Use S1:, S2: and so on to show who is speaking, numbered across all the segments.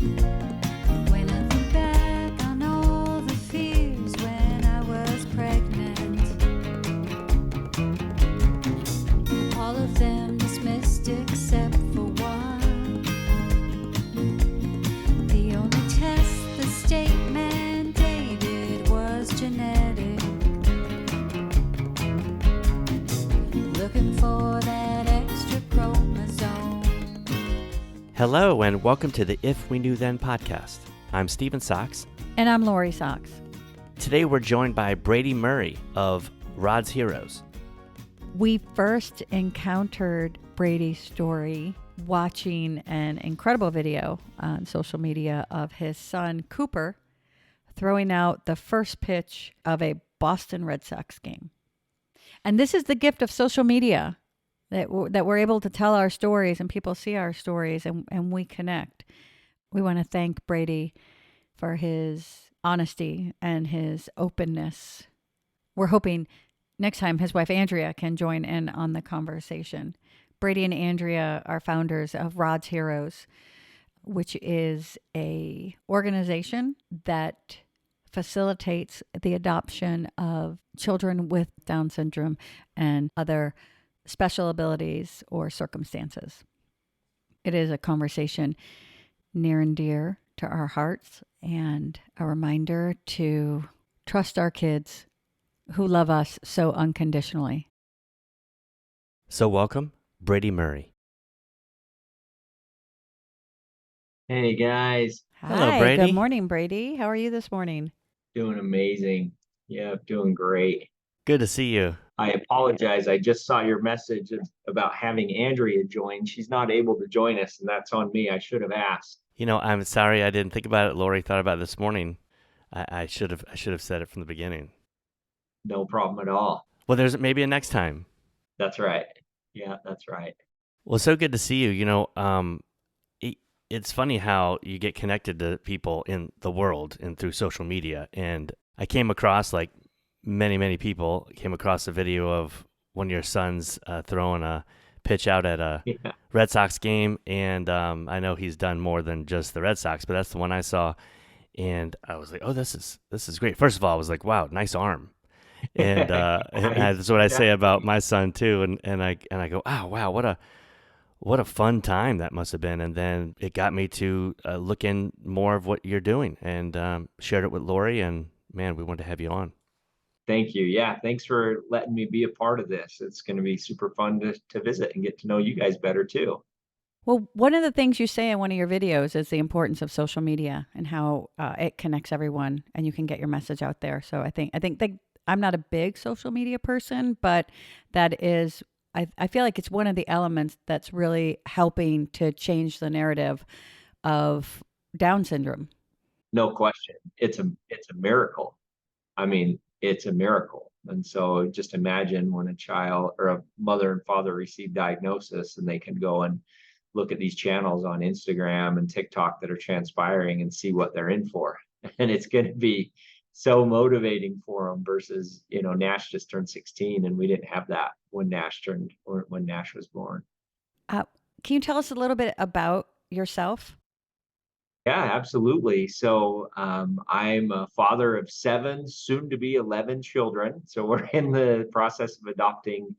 S1: When I think back on all the fears when I was pregnant, all of them dismissed except for one. The only test the state mandated was genetic. Looking for that extra chromosome.
S2: Hello, and welcome to the If We Knew Then podcast. I'm Stephen Socks.
S3: And I'm Lori Socks.
S2: Today we're joined by Brady Murray of Rod's Heroes.
S3: We first encountered Brady's story watching an incredible video on social media of his son Cooper throwing out the first pitch of a Boston Red Sox game. And this is the gift of social media, that we're able to tell our stories and people see our stories and we connect. We want to thank Brady for his honesty and his openness. We're hoping next time his wife Andrea can join in on the conversation. Brady and Andrea are founders of Rod's Heroes, which is a organization that facilitates the adoption of children with Down syndrome and other special abilities or circumstances. It is a conversation near and dear to our hearts and a reminder to trust our kids who love us so unconditionally.
S2: So welcome, Brady Murray.
S4: Hey guys,
S2: Hello,
S3: Hi,
S2: Brady.
S3: good morning, Brady. How are you this morning?
S4: doing amazing. Yeah, doing great.
S2: Good to see you.
S4: I apologize. I just saw your message about having Andrea join. She's not able to join us, and that's on me. I should have asked.
S2: You know, I'm sorry I didn't think about it. Lori thought about it this morning. I should have said it from the beginning.
S4: No problem at all.
S2: Well, there's maybe a next time.
S4: That's right. Yeah, that's right.
S2: Well, so good to see you. You know, it's funny how you get connected to people in the world and through social media. And I came across, like many people, came across a video of one of your sons throwing a pitch out at a
S4: Yeah.
S2: Red Sox game. And I know he's done more than just the Red Sox, but that's the one I saw. And I was like, oh, this is great. First of all, I was like, wow, nice arm. And that's what I say about my son too. And I go, oh wow, what a fun time that must have been. And then it got me to look in more of what you're doing, and shared it with Lori. And man, we wanted to have you on.
S4: Thank you. Yeah, thanks for letting me be a part of this. It's going to be super fun to visit and get to know you guys better too.
S3: Well, one of the things you say in one of your videos is the importance of social media and how it connects everyone and you can get your message out there. So I think that I'm not a big social media person, but that is, I feel like it's one of the elements that's really helping to change the narrative of Down syndrome.
S4: No question. It's a miracle. I mean, it's a miracle. And so just imagine when a child or a mother and father receive diagnosis and they can go and look at these channels on Instagram and TikTok that are transpiring and see what they're in for. And it's going to be so motivating for them versus, Nash just turned 16 and we didn't have that when Nash was born.
S3: Can you tell us a little bit about yourself?
S4: Yeah, absolutely. So I'm a father of 7, soon to be 11 children. So we're in the process of adopting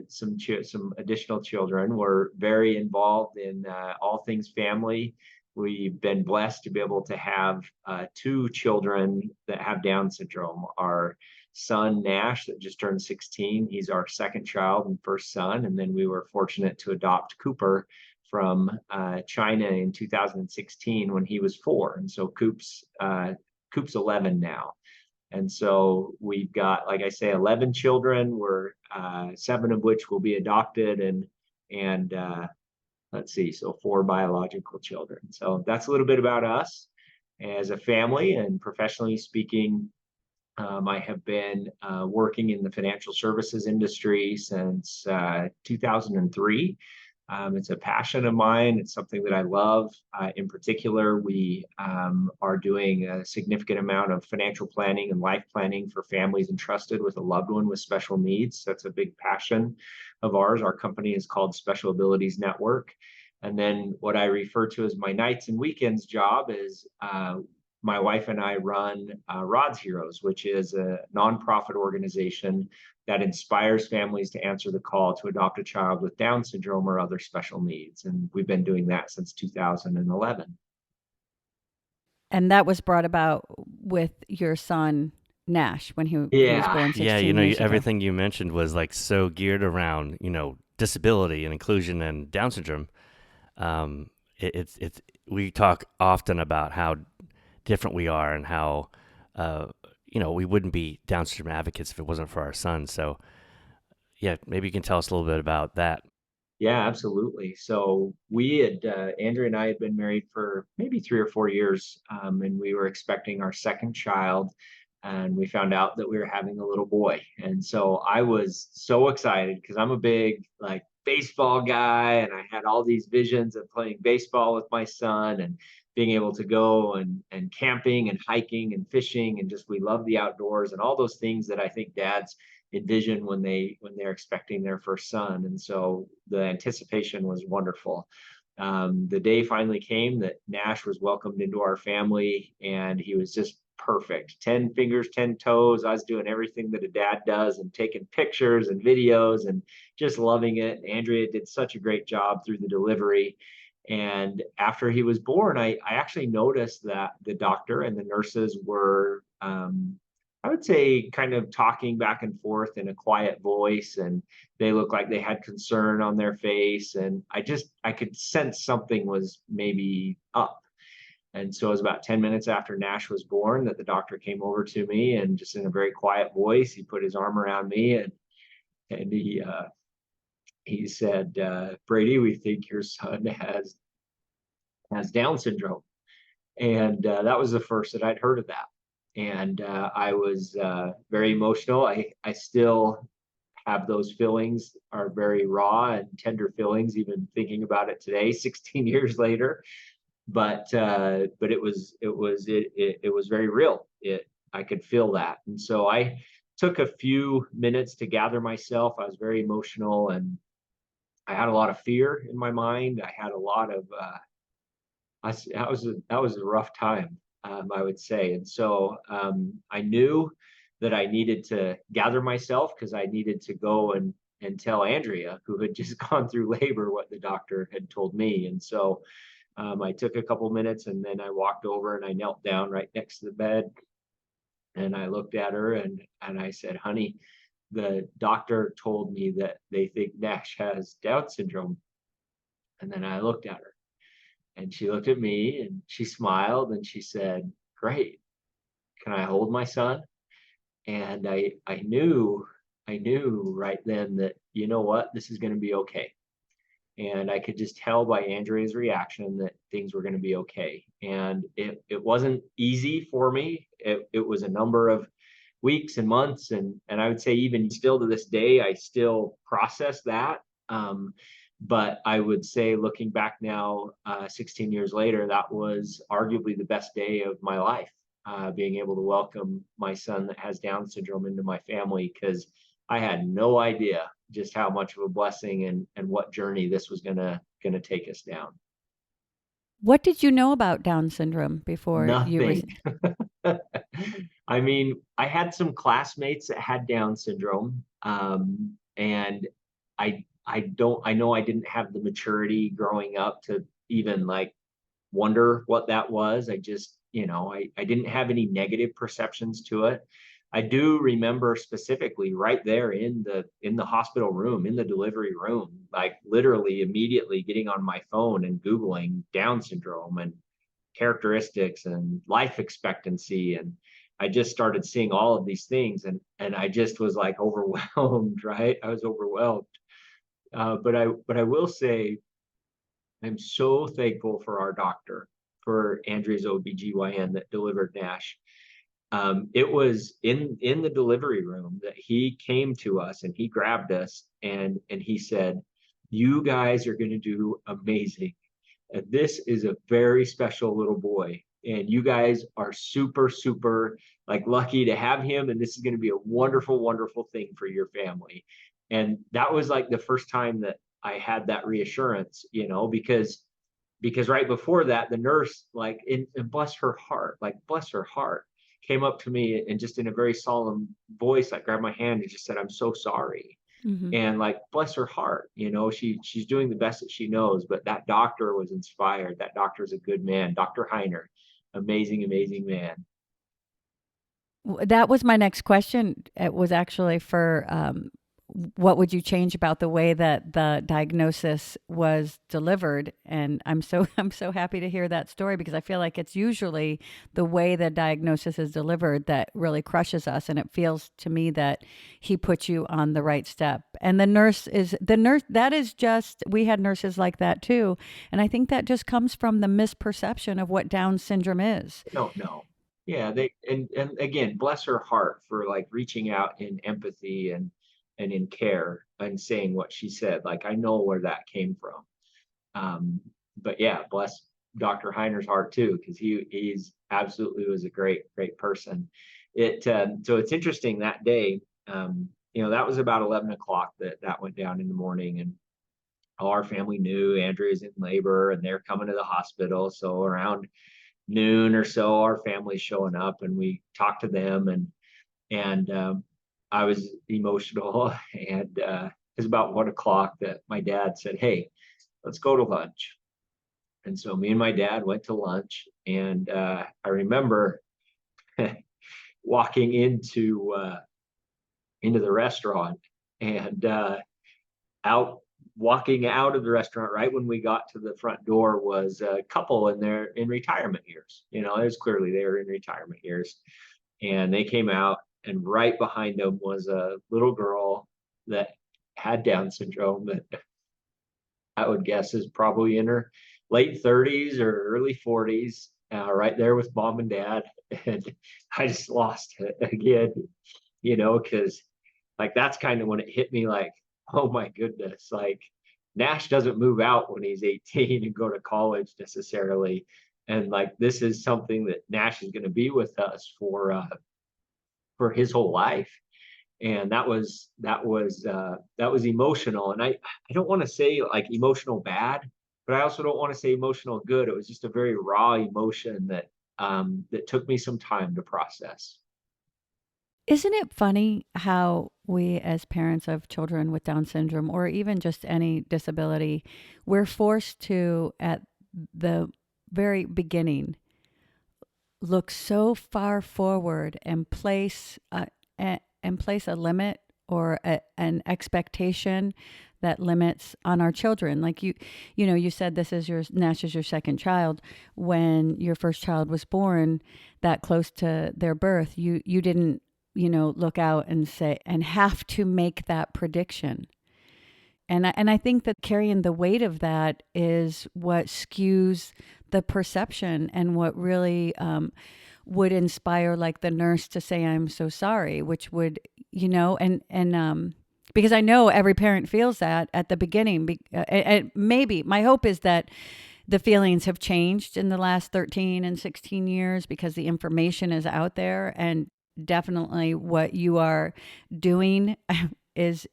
S4: some additional children. We're very involved in all things family. We've been blessed to be able to have 2 children that have Down syndrome. Our son Nash that just turned 16, he's our second child and first son. And then we were fortunate to adopt Cooper from China in 2016 when he was 4. And so Coop's 11 now. And so we've got, like I say, 11 children. We're 7 of which will be adopted, and let's see, so 4 biological children. So that's a little bit about us as a family. And professionally speaking, I have been working in the financial services industry since 2003. It's a passion of mine. It's something that I love. In particular, we are doing a significant amount of financial planning and life planning for families entrusted with a loved one with special needs. That's a big passion of ours. Our company is called Special Abilities Network. And then what I refer to as my nights and weekends job is my wife and I run Rod's Heroes, which is a nonprofit organization that inspires families to answer the call to adopt a child with Down syndrome or other special needs. And we've been doing that since 2011.
S3: And that was brought about with your son, Nash, when he was
S4: Yeah.
S3: born
S2: Yeah,
S3: 16 years ago.
S2: everything you mentioned was like so geared around, disability and inclusion and Down syndrome. It's we talk often about how different we are and how we wouldn't be Down syndrome advocates if it wasn't for our son. So yeah, maybe you can tell us a little bit about that.
S4: Yeah, absolutely. So we had, Andrea and I had been married for maybe 3 or 4 years, and we were expecting our second child, and we found out that we were having a little boy. And so I was so excited because I'm a big like baseball guy, and I had all these visions of playing baseball with my son and being able to go and camping and hiking and fishing, and just we love the outdoors and all those things that I think dads envision when they're expecting their first son. And so the anticipation was wonderful. The day finally came that Nash was welcomed into our family, and he was just perfect. 10 fingers, 10 toes. I was doing everything that a dad does and taking pictures and videos and just loving it. Andrea did such a great job through the delivery. And after he was born, I actually noticed that the doctor and the nurses were I would say kind of talking back and forth in a quiet voice, and they looked like they had concern on their face. And I could sense something was maybe up. And so it was about 10 minutes after Nash was born that the doctor came over to me, and just in a very quiet voice, he put his arm around me, and he said, Brady, we think your son has Down syndrome. And that was the first that I'd heard of that. And I was very emotional. I still have those feelings, are very raw and tender feelings, even thinking about it today, 16 years later. But it was very real. I could feel that. And so I took a few minutes to gather myself. I was very emotional, and I had a lot of fear in my mind. I had a lot of that was a rough time, I would say. And so I knew that I needed to gather myself, because I needed to go and tell Andrea, who had just gone through labor, what the doctor had told me. And so I took a couple minutes, and then I walked over and I knelt down right next to the bed, and I looked at her, and I said, honey, the doctor told me that they think Nash has Down syndrome. And then I looked at her, and she looked at me, and she smiled, and she said, great. Can I hold my son? And I knew right then that, you know what, this is going to be okay. And I could just tell by Andrea's reaction that things were going to be okay. And it wasn't easy for me. It was a number of weeks and months, and I would say even still to this day, I still process that. But I would say, looking back now, 16 years later, that was arguably the best day of my life, being able to welcome my son that has Down syndrome into my family, because I had no idea just how much of a blessing and what journey this was gonna take us down.
S3: What did you know about Down syndrome before you were?
S4: Nothing. I mean, I had some classmates that had Down syndrome, and I know I didn't have the maturity growing up to even like wonder what that was. I just, I didn't have any negative perceptions to it. I do remember specifically right there in the hospital room, in the delivery room, like literally immediately getting on my phone and Googling Down syndrome and characteristics and life expectancy. And I just started seeing all of these things, and I just was like overwhelmed, right? I was overwhelmed. But I will say I'm so thankful for our doctor, for Andrea's OBGYN that delivered Nash. It was in the delivery room that he came to us, and he grabbed us, and he said, you guys are going to do amazing. And this is a very special little boy, and you guys are super, super like lucky to have him. And this is going to be a wonderful, wonderful thing for your family. And that was like the first time that I had that reassurance, because right before that, the nurse, like, and bless her heart, came up to me and just in a very solemn voice, like grabbed my hand and just said, "I'm so sorry."
S3: Mm-hmm.
S4: And like, bless her heart, she's doing the best that she knows. But that doctor was inspired. That doctor's a good man, Dr. Heiner, amazing, amazing man.
S3: That was my next question. It was actually for what would you change about the way that the diagnosis was delivered? And I'm so happy to hear that story, because I feel like it's usually the way the diagnosis is delivered that really crushes us. And it feels to me that he put you on the right step. And the nurse that is just, we had nurses like that too. And I think that just comes from the misperception of what Down syndrome is.
S4: Don't know. Yeah, they and again, bless her heart for like reaching out in empathy and in care and saying what she said. Like, I know where that came from. But yeah, bless Dr. Heiner's heart too, because he's absolutely was a great, great person. So it's interesting that day. That was about 11 o'clock that went down in the morning, and all our family knew Andrea's in labor and they're coming to the hospital. So around noon or so, our family's showing up, and we talked to them, and I was emotional, and it was about 1 o'clock that my dad said, "Hey, let's go to lunch." And so me and my dad went to lunch, and I remember walking into the restaurant, and out walking out of the restaurant right when we got to the front door was a couple in retirement years. It was clearly they were in retirement years, and they came out, and right behind them was a little girl that had Down syndrome, that I would guess is probably in her late 30s or early 40s, right there with mom and dad. And I just lost it again, because like that's kind of when it hit me, like, oh my goodness, like Nash doesn't move out when he's 18 and go to college necessarily. And like, this is something that Nash is going to be with us for his whole life. And that was emotional. And I don't want to say like emotional bad, but I also don't want to say emotional good. It was just a very raw emotion that took me some time to process.
S3: Isn't it funny how we, as parents of children with Down syndrome, or even just any disability, we're forced to, at the very beginning, look so far forward and place a limit or an expectation that limits on our children. Like you said, Nash is your second child. When your first child was born, that close to their birth, you didn't, look out and say, and have to make that prediction. And I think that carrying the weight of that is what skews the perception, and what really would inspire like the nurse to say, "I'm so sorry," which would, because I know every parent feels that at the beginning. And maybe my hope is that the feelings have changed in the last 13 and 16 years, because the information is out there, and definitely what you are doing is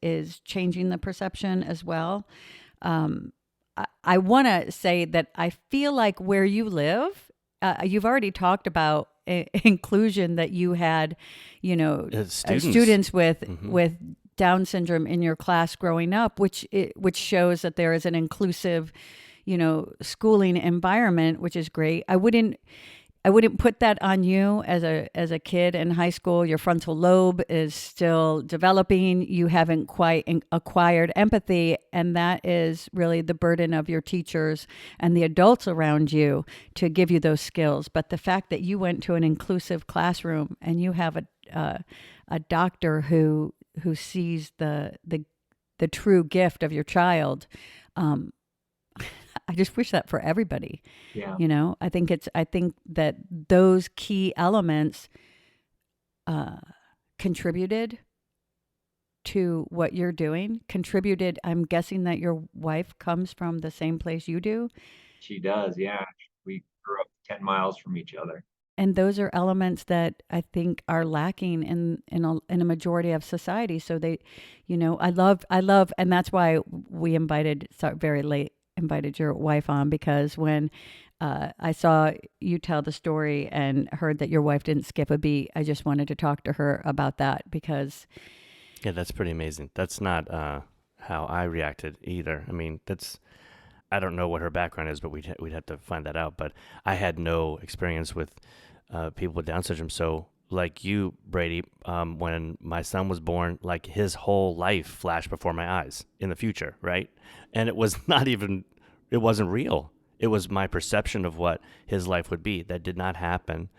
S3: changing the perception as well. I want to say that I feel like where you live, you've already talked about inclusion, that you had, students with Down syndrome in your class growing up, which shows that there is an inclusive, schooling environment, which is great. I wouldn't put that on you as a kid in high school. Your frontal lobe is still developing. You haven't quite acquired empathy, and that is really the burden of your teachers and the adults around you to give you those skills. But the fact that you went to an inclusive classroom and you have a doctor who sees the true gift of your child, I just wish that for everybody.
S4: Yeah.
S3: I think that those key elements contributed to what you're doing. I'm guessing that your wife comes from the same place you do.
S4: She does. Yeah. We grew up 10 miles from each other.
S3: and those are elements that I think are lacking in a majority of society. So they, I love, and that's why we invited, sorry, very late invited your wife on, because when I saw you tell the story and heard that your wife didn't skip a beat, I just wanted to talk to her about that because
S2: Yeah, that's pretty amazing. That's not how I reacted either. I mean, I don't know what her background is, but we'd have to find that out. But I had no experience with people with Down syndrome. So, like you, Brady, when my son was born, like his whole life flashed before my eyes in the future, right? And it was not even, it wasn't real. It was my perception of what his life would be. That did not happen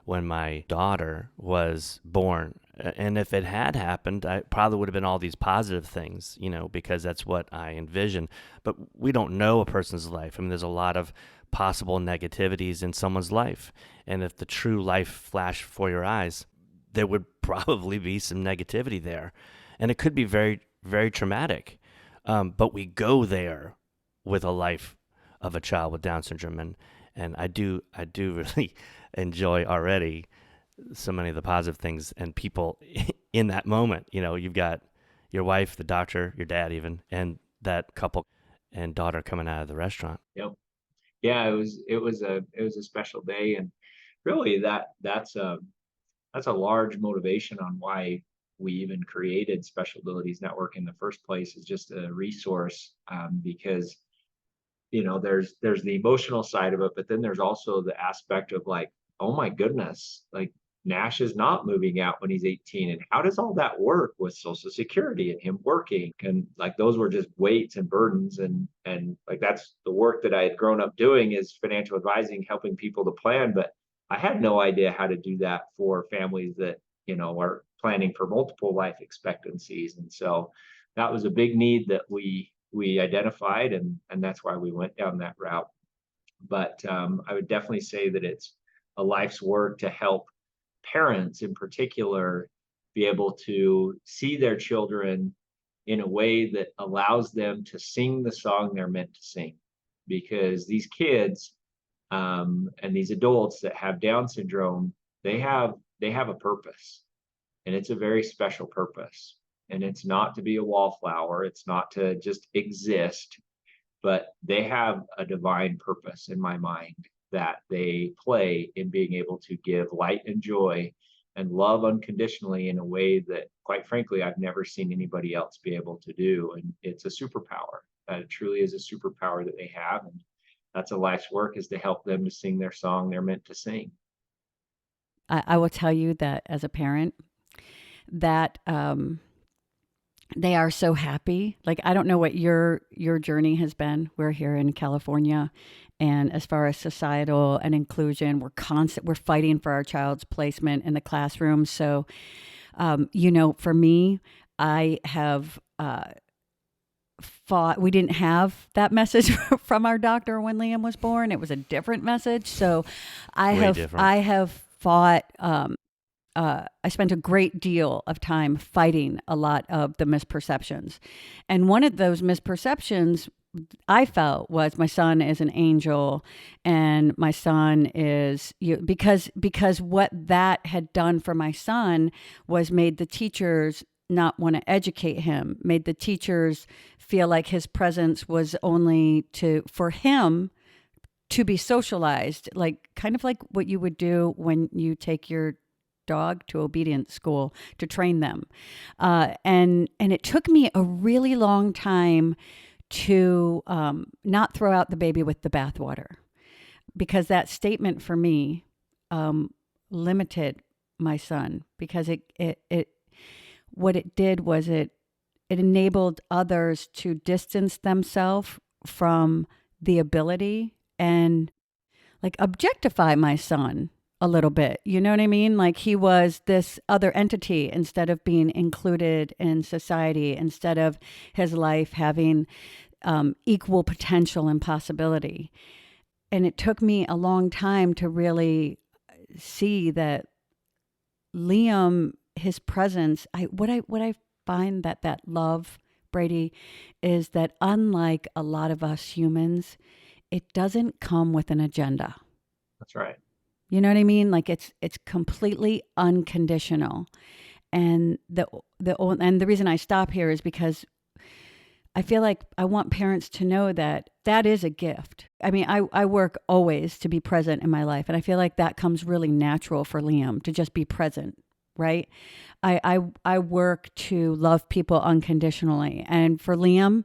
S2: when my daughter was born. And if it had happened, I probably would have been all these positive things, because that's what I envision. But we don't know a person's life. I mean, there's a lot of possible negativities in someone's life. And if the true life flashed before your eyes, there would probably be some negativity there. And it could be very, very traumatic. But we go there with a life of a child with Down syndrome. And I do really enjoy already so many of the positive things and people in that moment. You've got your wife, the doctor, your dad even, and that couple and daughter coming out of the restaurant.
S4: Yep. Yeah, it was a special day, and really that's a large motivation on why we even created Special Abilities Network in the first place, is just a resource, because there's the emotional side of it, but then there's also the aspect of like, oh my goodness, like Nash is not moving out when he's 18, and how does all that work with Social Security and him working? And like those were just weights and burdens, and like that's the work that I had grown up doing, is financial advising, helping people to plan. But I had no idea how to do that for families that are planning for multiple life expectancies. And so that was a big need that we identified, and that's why we went down that route. But I would definitely say that it's a life's work to help parents in particular be able to see their children in a way that allows them to sing the song they're meant to sing. Because these kids, and these adults that have Down syndrome, they have a purpose, and it's a very special purpose. And it's not to be a wallflower, it's not to just exist, but they have a divine purpose in my mind that they play in being able to give light and joy and love unconditionally in a way that, quite frankly, I've never seen anybody else be able to do. And it's a superpower. That it truly is a superpower that they have. And that's a life's work, is to help them to sing their song they're meant to sing.
S3: I will tell you that as a parent, that they are so happy. Like, I don't know what your journey has been. We're here in California, and as far as societal and inclusion, we're fighting for our child's placement in the classroom. So, for me, I have fought. We didn't have that message from our doctor when Liam was born. It was a different message. So, I have fought. I spent a great deal of time fighting a lot of the misperceptions. And one of those misperceptions I felt was my son is an angel, and my son is because what that had done for my son was made the teachers not want to educate him, made the teachers feel like his presence was only for him to be socialized, like kind of like what you would do when you take your dog to obedience school to train them. And it took me a really long time to not throw out the baby with the bathwater, because that statement for me limited my son, because it what it did was it enabled others to distance themselves from the ability and like objectify my son a little bit. You know what I mean? Like he was this other entity instead of being included in society, instead of his life having equal potential and possibility. And it took me a long time to really see that Liam, his presence, what I find that love, Brady, is that unlike a lot of us humans, it doesn't come with an agenda.
S4: That's right.
S3: You know what I mean? Like it's completely unconditional. And the reason I stop here is because I feel like I want parents to know that that is a gift. I mean, I work always to be present in my life. And I feel like that comes really natural for Liam to just be present, right? I work to love people unconditionally. And for Liam,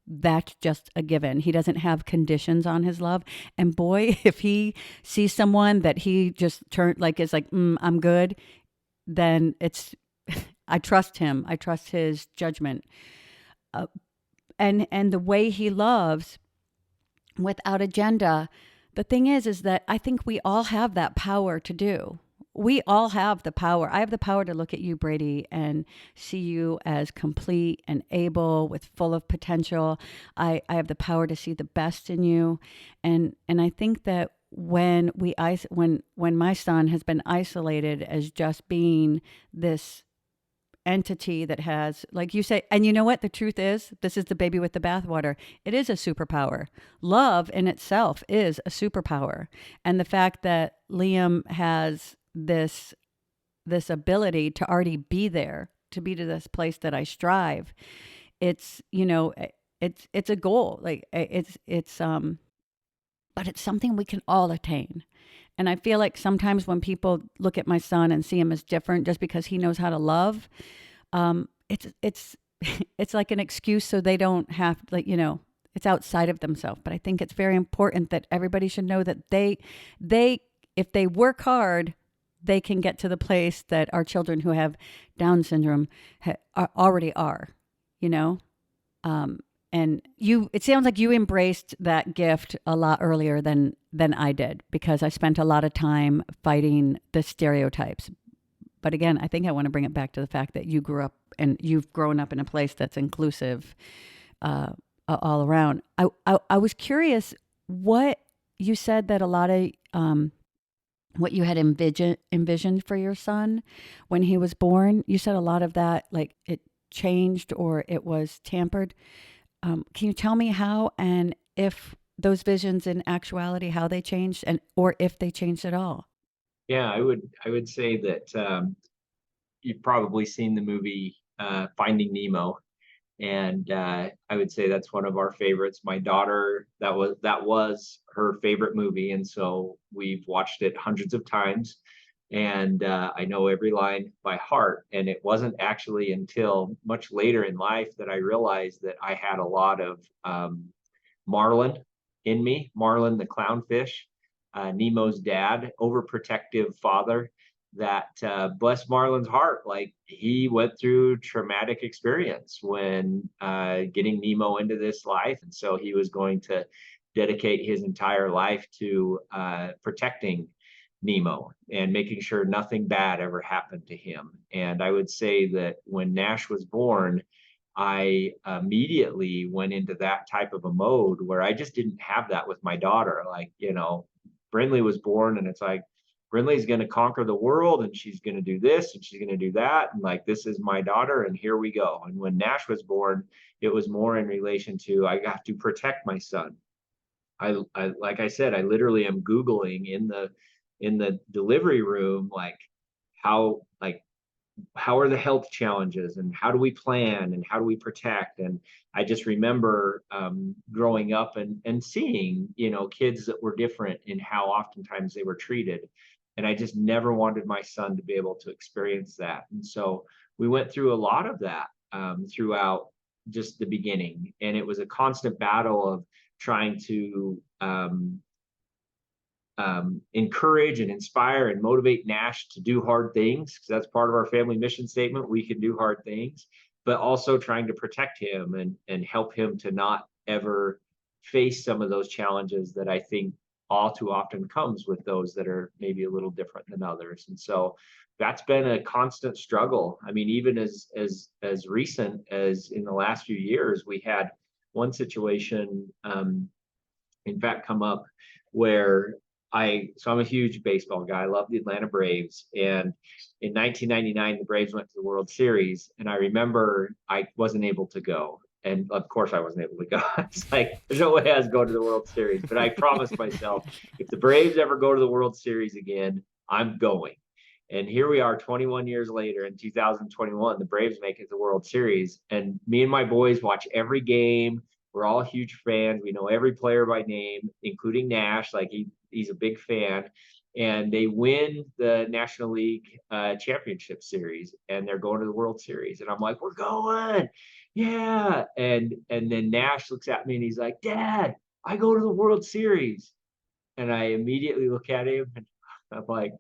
S3: that's just a given. He doesn't have conditions on his love. And boy, if he sees someone that he just turned like is like, I'm good, then it's I trust him. I trust his judgment. Uh, and the way he loves without agenda. The thing is that I think we all have that power to do. We all have the power. I have the power to look at you, Brady, and see you as complete and able with full of potential. I have the power to see the best in you. And I think that when when my son has been isolated as just being this entity that has, like you say, and you know what? The truth is, this is the baby with the bathwater. It is a superpower. Love in itself is a superpower. And the fact that Liam has this ability to already be there, to be to this place that I strive, it's, it's a goal. Like but it's something we can all attain. And I feel like sometimes when people look at my son and see him as different just because he knows how to love, it's it's like an excuse so they don't have, like, it's outside of themselves. But I think it's very important that everybody should know that they if they work hard, they can get to the place that our children who have Down syndrome already are, you know. And it sounds like you embraced that gift a lot earlier than I did, because I spent a lot of time fighting the stereotypes. But again, I think I want to bring it back to the fact that you grew up and you've grown up in a place that's inclusive all around. I was curious what you said, that a lot of what you had envisioned for your son when he was born. You said a lot of that, like, it changed or it was tampered. Can you tell me how, and if those visions in actuality, how they changed, and or if they changed at all?
S4: Yeah, I would say that you've probably seen the movie Finding Nemo, and I would say that's one of our favorites. My daughter, that was her favorite movie, and so we've watched it hundreds of times, and I know every line by heart. And it wasn't actually until much later in life that I realized that I had a lot of Marlin in me, Marlin the clownfish, Nemo's dad, overprotective father. That bless Marlin's heart, like, he went through traumatic experience when getting Nemo into this life, and so he was going to dedicate his entire life to protecting Nemo and making sure nothing bad ever happened to him. And I would say that when Nash was born, I immediately went into that type of a mode where I just didn't have that with my daughter. Like, Brinley was born, and it's like, Brinley's going to conquer the world, and she's going to do this and she's going to do that. And like, this is my daughter, and here we go. And when Nash was born, it was more in relation to, I have to protect my son. I like I said, I literally am Googling in the delivery room, like, how like how are the health challenges, and how do we plan, and how do we protect. And I just remember growing up and seeing, kids that were different in how oftentimes they were treated. And I just never wanted my son to be able to experience that. And so we went through a lot of that throughout just the beginning. And it was a constant battle of trying to encourage and inspire and motivate Nash to do hard things, because that's part of our family mission statement. We can do hard things, but also trying to protect him and help him to not ever face some of those challenges that I think all too often comes with those that are maybe a little different than others. And so that's been a constant struggle. I mean, even as recent as in the last few years, we had one situation, in fact, come up where I'm a huge baseball guy. I love the Atlanta Braves. And in 1999, the Braves went to the World Series. And I remember I wasn't able to go. And of course I wasn't able to go. I was like, there's no way I was going to the World Series. But I promised myself, if the Braves ever go to the World Series again, I'm going. And here we are 21 years later in 2021, the Braves make it to the World Series. And me and my boys watch every game. We're all huge fans. We know every player by name, including Nash. Like he's a big fan. And they win the National League Championship Series, and they're going to the World Series. And I'm like, we're going, yeah. And then Nash looks at me and he's like, Dad, I go to the World Series. And I immediately look at him and I'm like,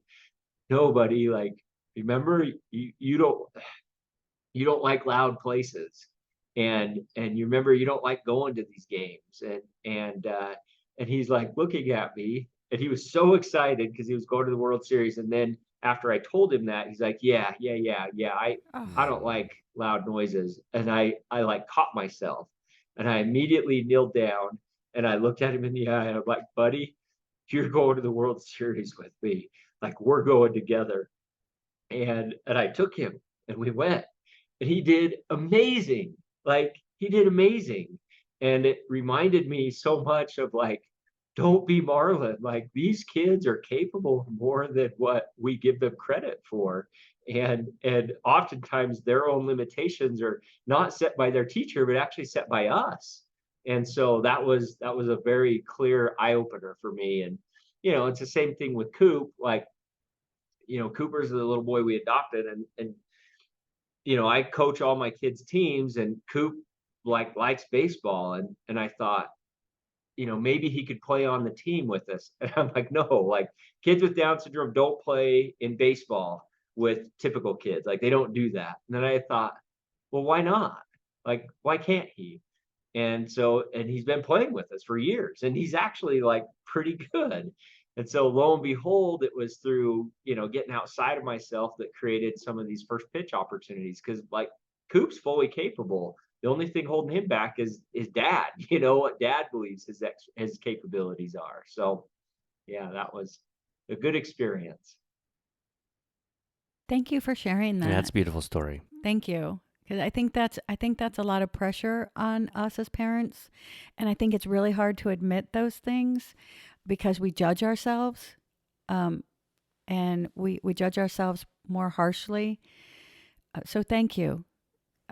S4: no, buddy, like, remember, you don't like loud places, and you remember you don't like going to these games. And he's like looking at me, and he was so excited because he was going to the World Series. And then after I told him that, he's like, yeah, I don't like loud noises. And I like caught myself, and I immediately kneeled down and I looked at him in the eye, and I'm like, buddy, you're going to the World Series with me. Like, we're going together. And I took him and we went, and he did amazing. Like, he did amazing. And it reminded me so much of, like, don't be Marlon. Like, these kids are capable of more than what we give them credit for. And oftentimes their own limitations are not set by their teacher, but actually set by us. And so that was a very clear eye opener for me. And it's the same thing with Coop. Like, Cooper's the little boy we adopted, and I coach all my kids' teams, and Coop likes baseball, and I thought, maybe he could play on the team with us. And I'm like, no, like, kids with Down syndrome don't play in baseball with typical kids. Like, they don't do that. And then I thought, well, why not? Like, why can't he? And he's been playing with us for years, and he's actually like pretty good. And so lo and behold, it was through, getting outside of myself that created some of these first pitch opportunities. Cause like, Coop's fully capable. The only thing holding him back is dad, what dad believes his capabilities are. So yeah, that was a good experience.
S3: Thank you for sharing that.
S2: Yeah, that's a beautiful story.
S3: Thank you. Because I think that's a lot of pressure on us as parents, and I think it's really hard to admit those things because we judge ourselves, and we judge ourselves more harshly. So thank you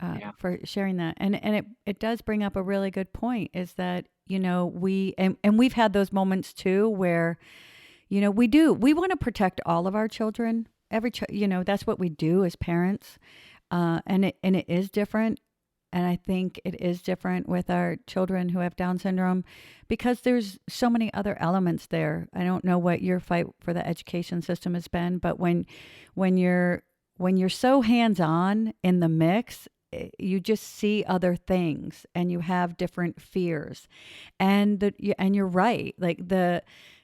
S4: Yeah.
S3: for sharing that, and it does bring up a really good point. Is that and we've had those moments too where we want to protect all of our children. That's what we do as parents. And it is different. And I think it is different with our children who have Down syndrome because there's so many other elements there. I don't know what your fight for the education system has been, but when you're so hands-on in the mix, you just see other things and you have different fears. And you're right.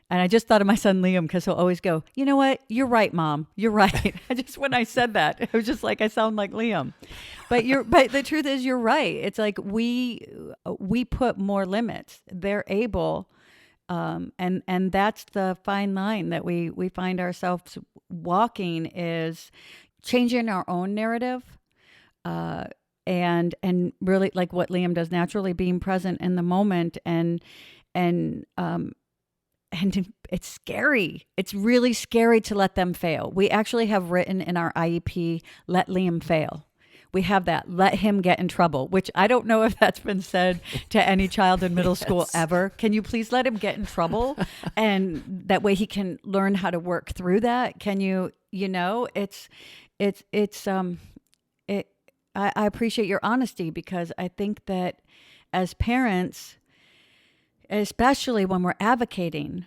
S3: And I just thought of my son Liam because he'll always go, you know what? You're right, Mom. You're right. When I said that, it was just like I sound like Liam. But the truth is, you're right. It's like we put more limits. They're able, and that's the fine line that we find ourselves walking, is changing our own narrative, and really like what Liam does naturally, being present in the moment, and it's scary. It's really scary to let them fail. We actually have written in our IEP, let Liam fail. We have that, let him get in trouble, which I don't know if that's been said to any child in middle school ever. Can you please let him get in trouble? And that way he can learn how to work through that. Can you, I appreciate your honesty, because I think that as parents, especially when we're advocating,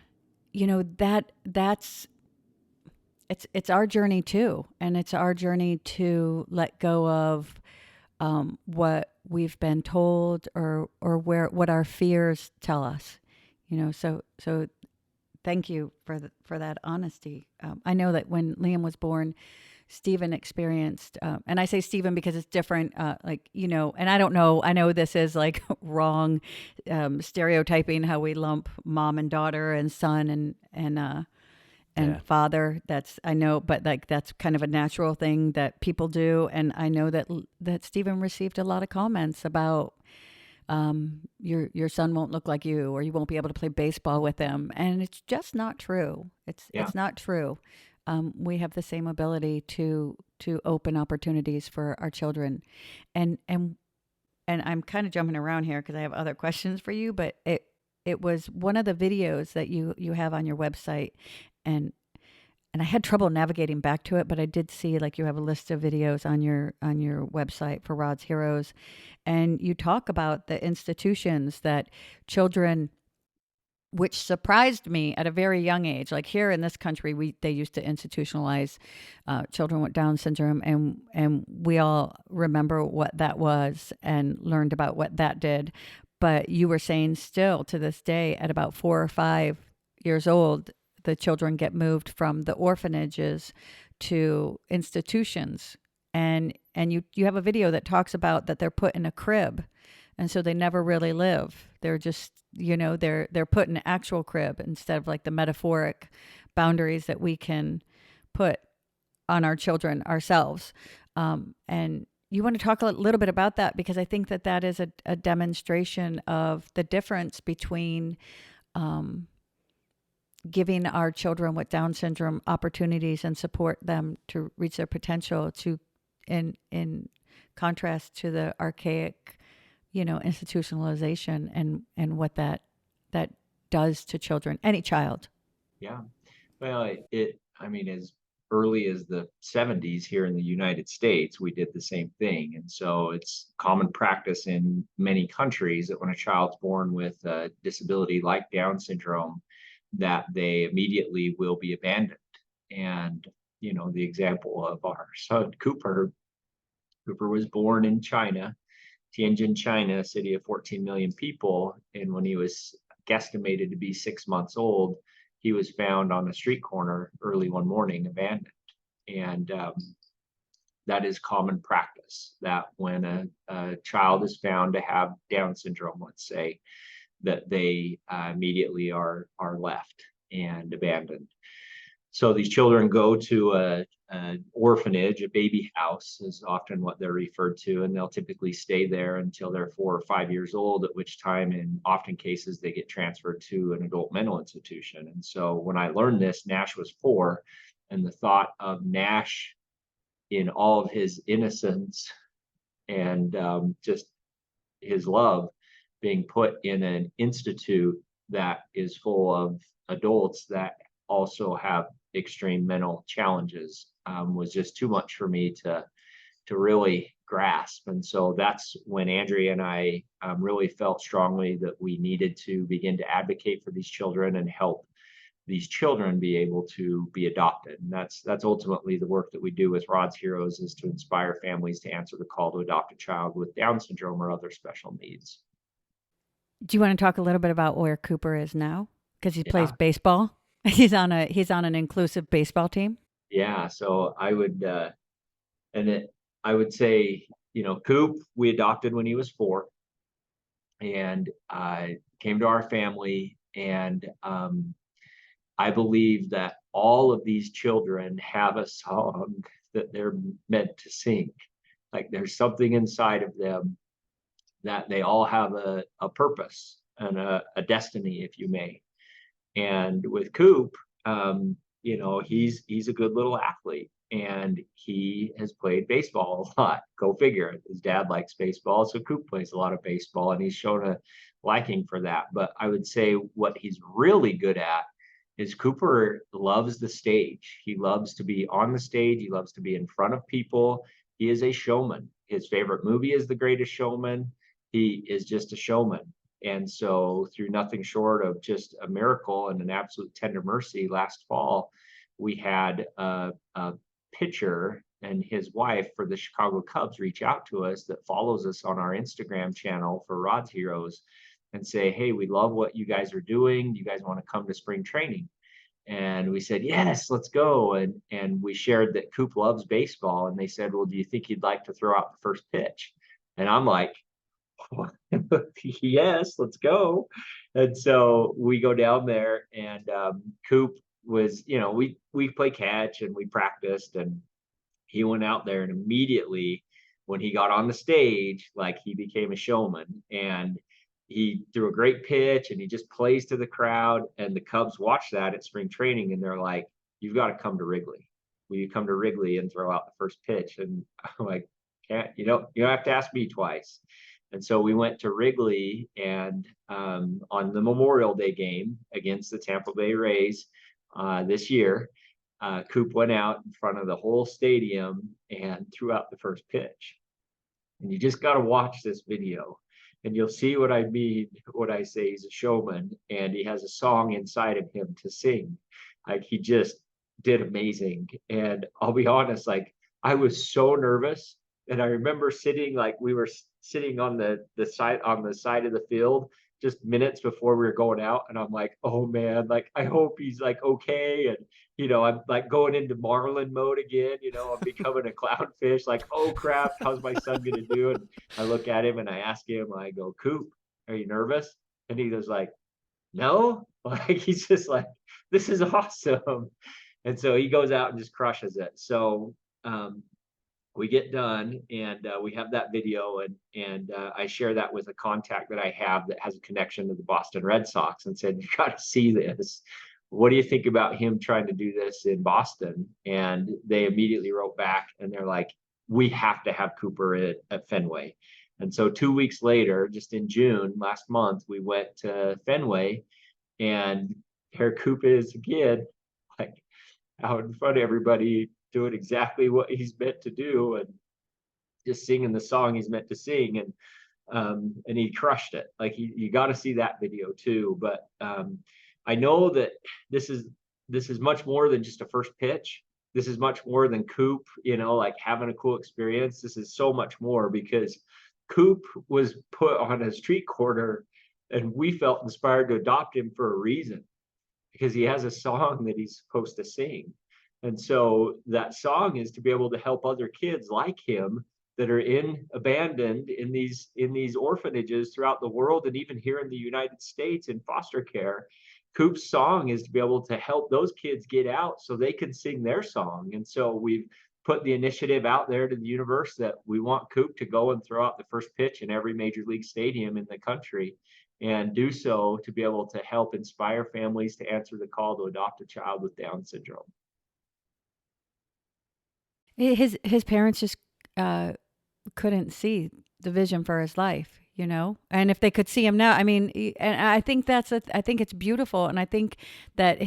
S3: that's it's our journey too, and it's our journey to let go of what we've been told or what our fears tell us. So thank you for that honesty. I know that when Liam was born, Stephen experienced, and I say Stephen because it's different, and I don't know, I know this is like wrong, stereotyping how we lump mom and daughter and son and father. I know, but like, that's kind of a natural thing that people do. And I know that Stephen received a lot of comments about your son won't look like you, or you won't be able to play baseball with him, and it's just not true.
S4: Yeah.
S3: It's not true. We have the same ability to open opportunities for our children, and and and I'm kind of jumping around here because I have other questions for you, but it was one of the videos that you have on your website, and I had trouble navigating back to it, but I did see like you have a list of videos on your website for Rod's Heroes, and you talk about the institutions that children, which surprised me at a very young age. Like here in this country, they used to institutionalize children with Down syndrome, and we all remember what that was and learned about what that did. But you were saying still to this day, at about 4 or 5 years old, the children get moved from the orphanages to institutions, and you have a video that talks about that they're put in a crib, and so they never really live. They're just, they're put in an actual crib instead of like the metaphoric boundaries that we can put on our children ourselves. And you want to talk a little bit about that, because I think that that is a demonstration of the difference between giving our children with Down syndrome opportunities and support them to reach their potential, to in contrast to the archaic, institutionalization and what that does to children, any child.
S4: Yeah. Well, I mean, as early as the 70s here in the United States, we did the same thing. And so it's common practice in many countries that when a child's born with a disability like Down syndrome, that they immediately will be abandoned. And, the example of our son, Cooper was born in China, Tianjin, China, a city of 14 million people. And when he was guesstimated to be 6 months old, he was found on a street corner early one morning, abandoned. And that is common practice, that when a child is found to have Down syndrome, let's say, that they immediately are left and abandoned. So these children go to an orphanage, a baby house is often what they're referred to, and they'll typically stay there until they're 4 or 5 years old, at which time, in often cases, they get transferred to an adult mental institution. And so when I learned this, Nash was 4, and the thought of Nash in all of his innocence and just his love being put in an institute that is full of adults that also have extreme mental challenges was just too much for me to really grasp. And so that's when Andrea and I really felt strongly that we needed to begin to advocate for these children and help these children be able to be adopted. And that's ultimately the work that we do with Rod's Heroes, is to inspire families to answer the call to adopt a child with Down syndrome or other special needs.
S3: Do you want to talk a little bit about where Cooper is now? Because he plays
S4: Yeah.
S3: baseball. He's on an inclusive baseball team.
S4: Yeah, so I would I would say, Coop, we adopted when he was 4, and came to our family. And I believe that all of these children have a song that they're meant to sing. Like there's something inside of them that they all have a purpose and a destiny, if you may. And with Coop, he's a good little athlete, and he has played baseball a lot. Go figure. His dad likes baseball, so Coop plays a lot of baseball, and he's shown a liking for that. But I would say what he's really good at is Cooper loves the stage. He loves to be on the stage. He loves to be in front of people. He is a showman. His favorite movie is The Greatest Showman. He is just a showman. And so through nothing short of just a miracle and an absolute tender mercy, last fall, we had a pitcher and his wife for the Chicago Cubs reach out to us, that follows us on our Instagram channel for Rod's Heroes, and say, hey, we love what you guys are doing. Do you guys want to come to spring training? And we said, yes, let's go. And we shared that Coop loves baseball. And they said, well, do you think he'd like to throw out the first pitch? And I'm like, yes, let's go. And so we go down there, and Coop was, we play catch and we practiced, and he went out there and immediately when he got on the stage, like he became a showman, and he threw a great pitch and he just plays to the crowd. And the Cubs watch that at spring training and they're like, "You've got to come to Wrigley. Will you come to Wrigley and throw out the first pitch?" And I'm like, "Can't, you don't have to ask me twice." And so we went to Wrigley, and on the Memorial Day game against the Tampa Bay Rays this year, Coop went out in front of the whole stadium and threw out the first pitch. And you just got to watch this video and you'll see what I mean when I say he's a showman and he has a song inside of him to sing. Like he just did amazing. And I'll be honest, like I was so nervous. And I remember sitting, like we were sitting on the side of the field just minutes before we were going out. And I'm like, oh man, like I hope he's like okay. And I'm like going into Marlin mode again, I'm becoming a clownfish, like, oh crap, how's my son gonna do? And I look at him and I ask him, I go, Coop, are you nervous? And he goes like, no, like he's just like, this is awesome. And so he goes out and just crushes it. So we get done and we have that video, and I share that with a contact that I have that has a connection to the Boston Red Sox and said, you got to see this. What do you think about him trying to do this in Boston? And they immediately wrote back and they're like, we have to have Cooper at Fenway. And so 2 weeks later, just in June last month, we went to Fenway, and here Coop is again, like out in front of everybody, doing exactly what he's meant to do and just singing the song he's meant to sing. And he crushed it. Like you got to see that video too. But I know that this is much more than just a first pitch. This is much more than Coop, like having a cool experience. This is so much more because Coop was put on a street corner and we felt inspired to adopt him for a reason, because he has a song that he's supposed to sing. And so that song is to be able to help other kids like him that are abandoned in these orphanages throughout the world, and even here in the United States in foster care. Coop's song is to be able to help those kids get out so they can sing their song. And so we've put the initiative out there to the universe that we want Coop to go and throw out the first pitch in every major league stadium in the country, and do so to be able to help inspire families to answer the call to adopt a child with Down syndrome.
S3: His parents just couldn't see the vision for his life, and if they could see him now, I mean, and I think I think it's beautiful. And I think that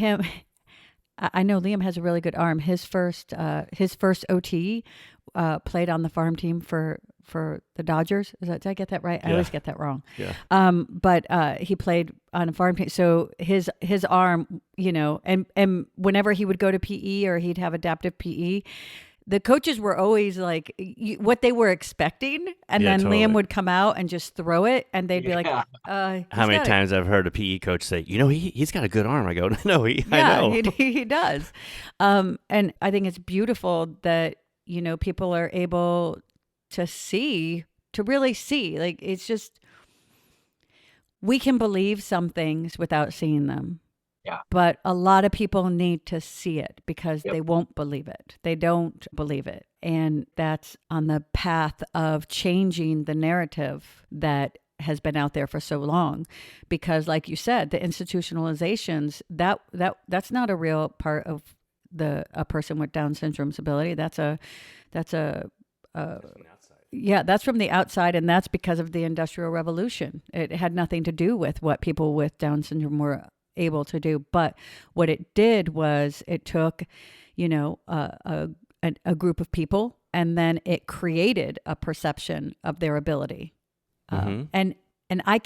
S3: I know Liam has a really good arm. His first OT played on the farm team for the Dodgers. Did I get that right? Yeah. I always get that wrong.
S2: Yeah.
S3: But he played on a farm team. So his arm, and whenever he would go to PE or he'd have adaptive PE, the coaches were always like what they were expecting. And then totally. Liam would come out and just throw it, and they'd be like,
S2: how many times I've heard a PE coach say, he's got a good arm. I go, no, I know.
S3: He does. And I think it's beautiful that, people are able to really see, like, it's just, we can believe some things without seeing them.
S4: Yeah.
S3: But a lot of people need to see it because they won't believe it. They don't believe it. And that's on the path of changing the narrative that has been out there for so long. Because like you said, the institutionalizations, that's not a real part of a person with Down syndrome's ability. That's from the outside, and that's because of the Industrial Revolution. It had nothing to do with what people with Down syndrome were able to do. But what it did was it took, a group of people, and then it created a perception of their ability. And I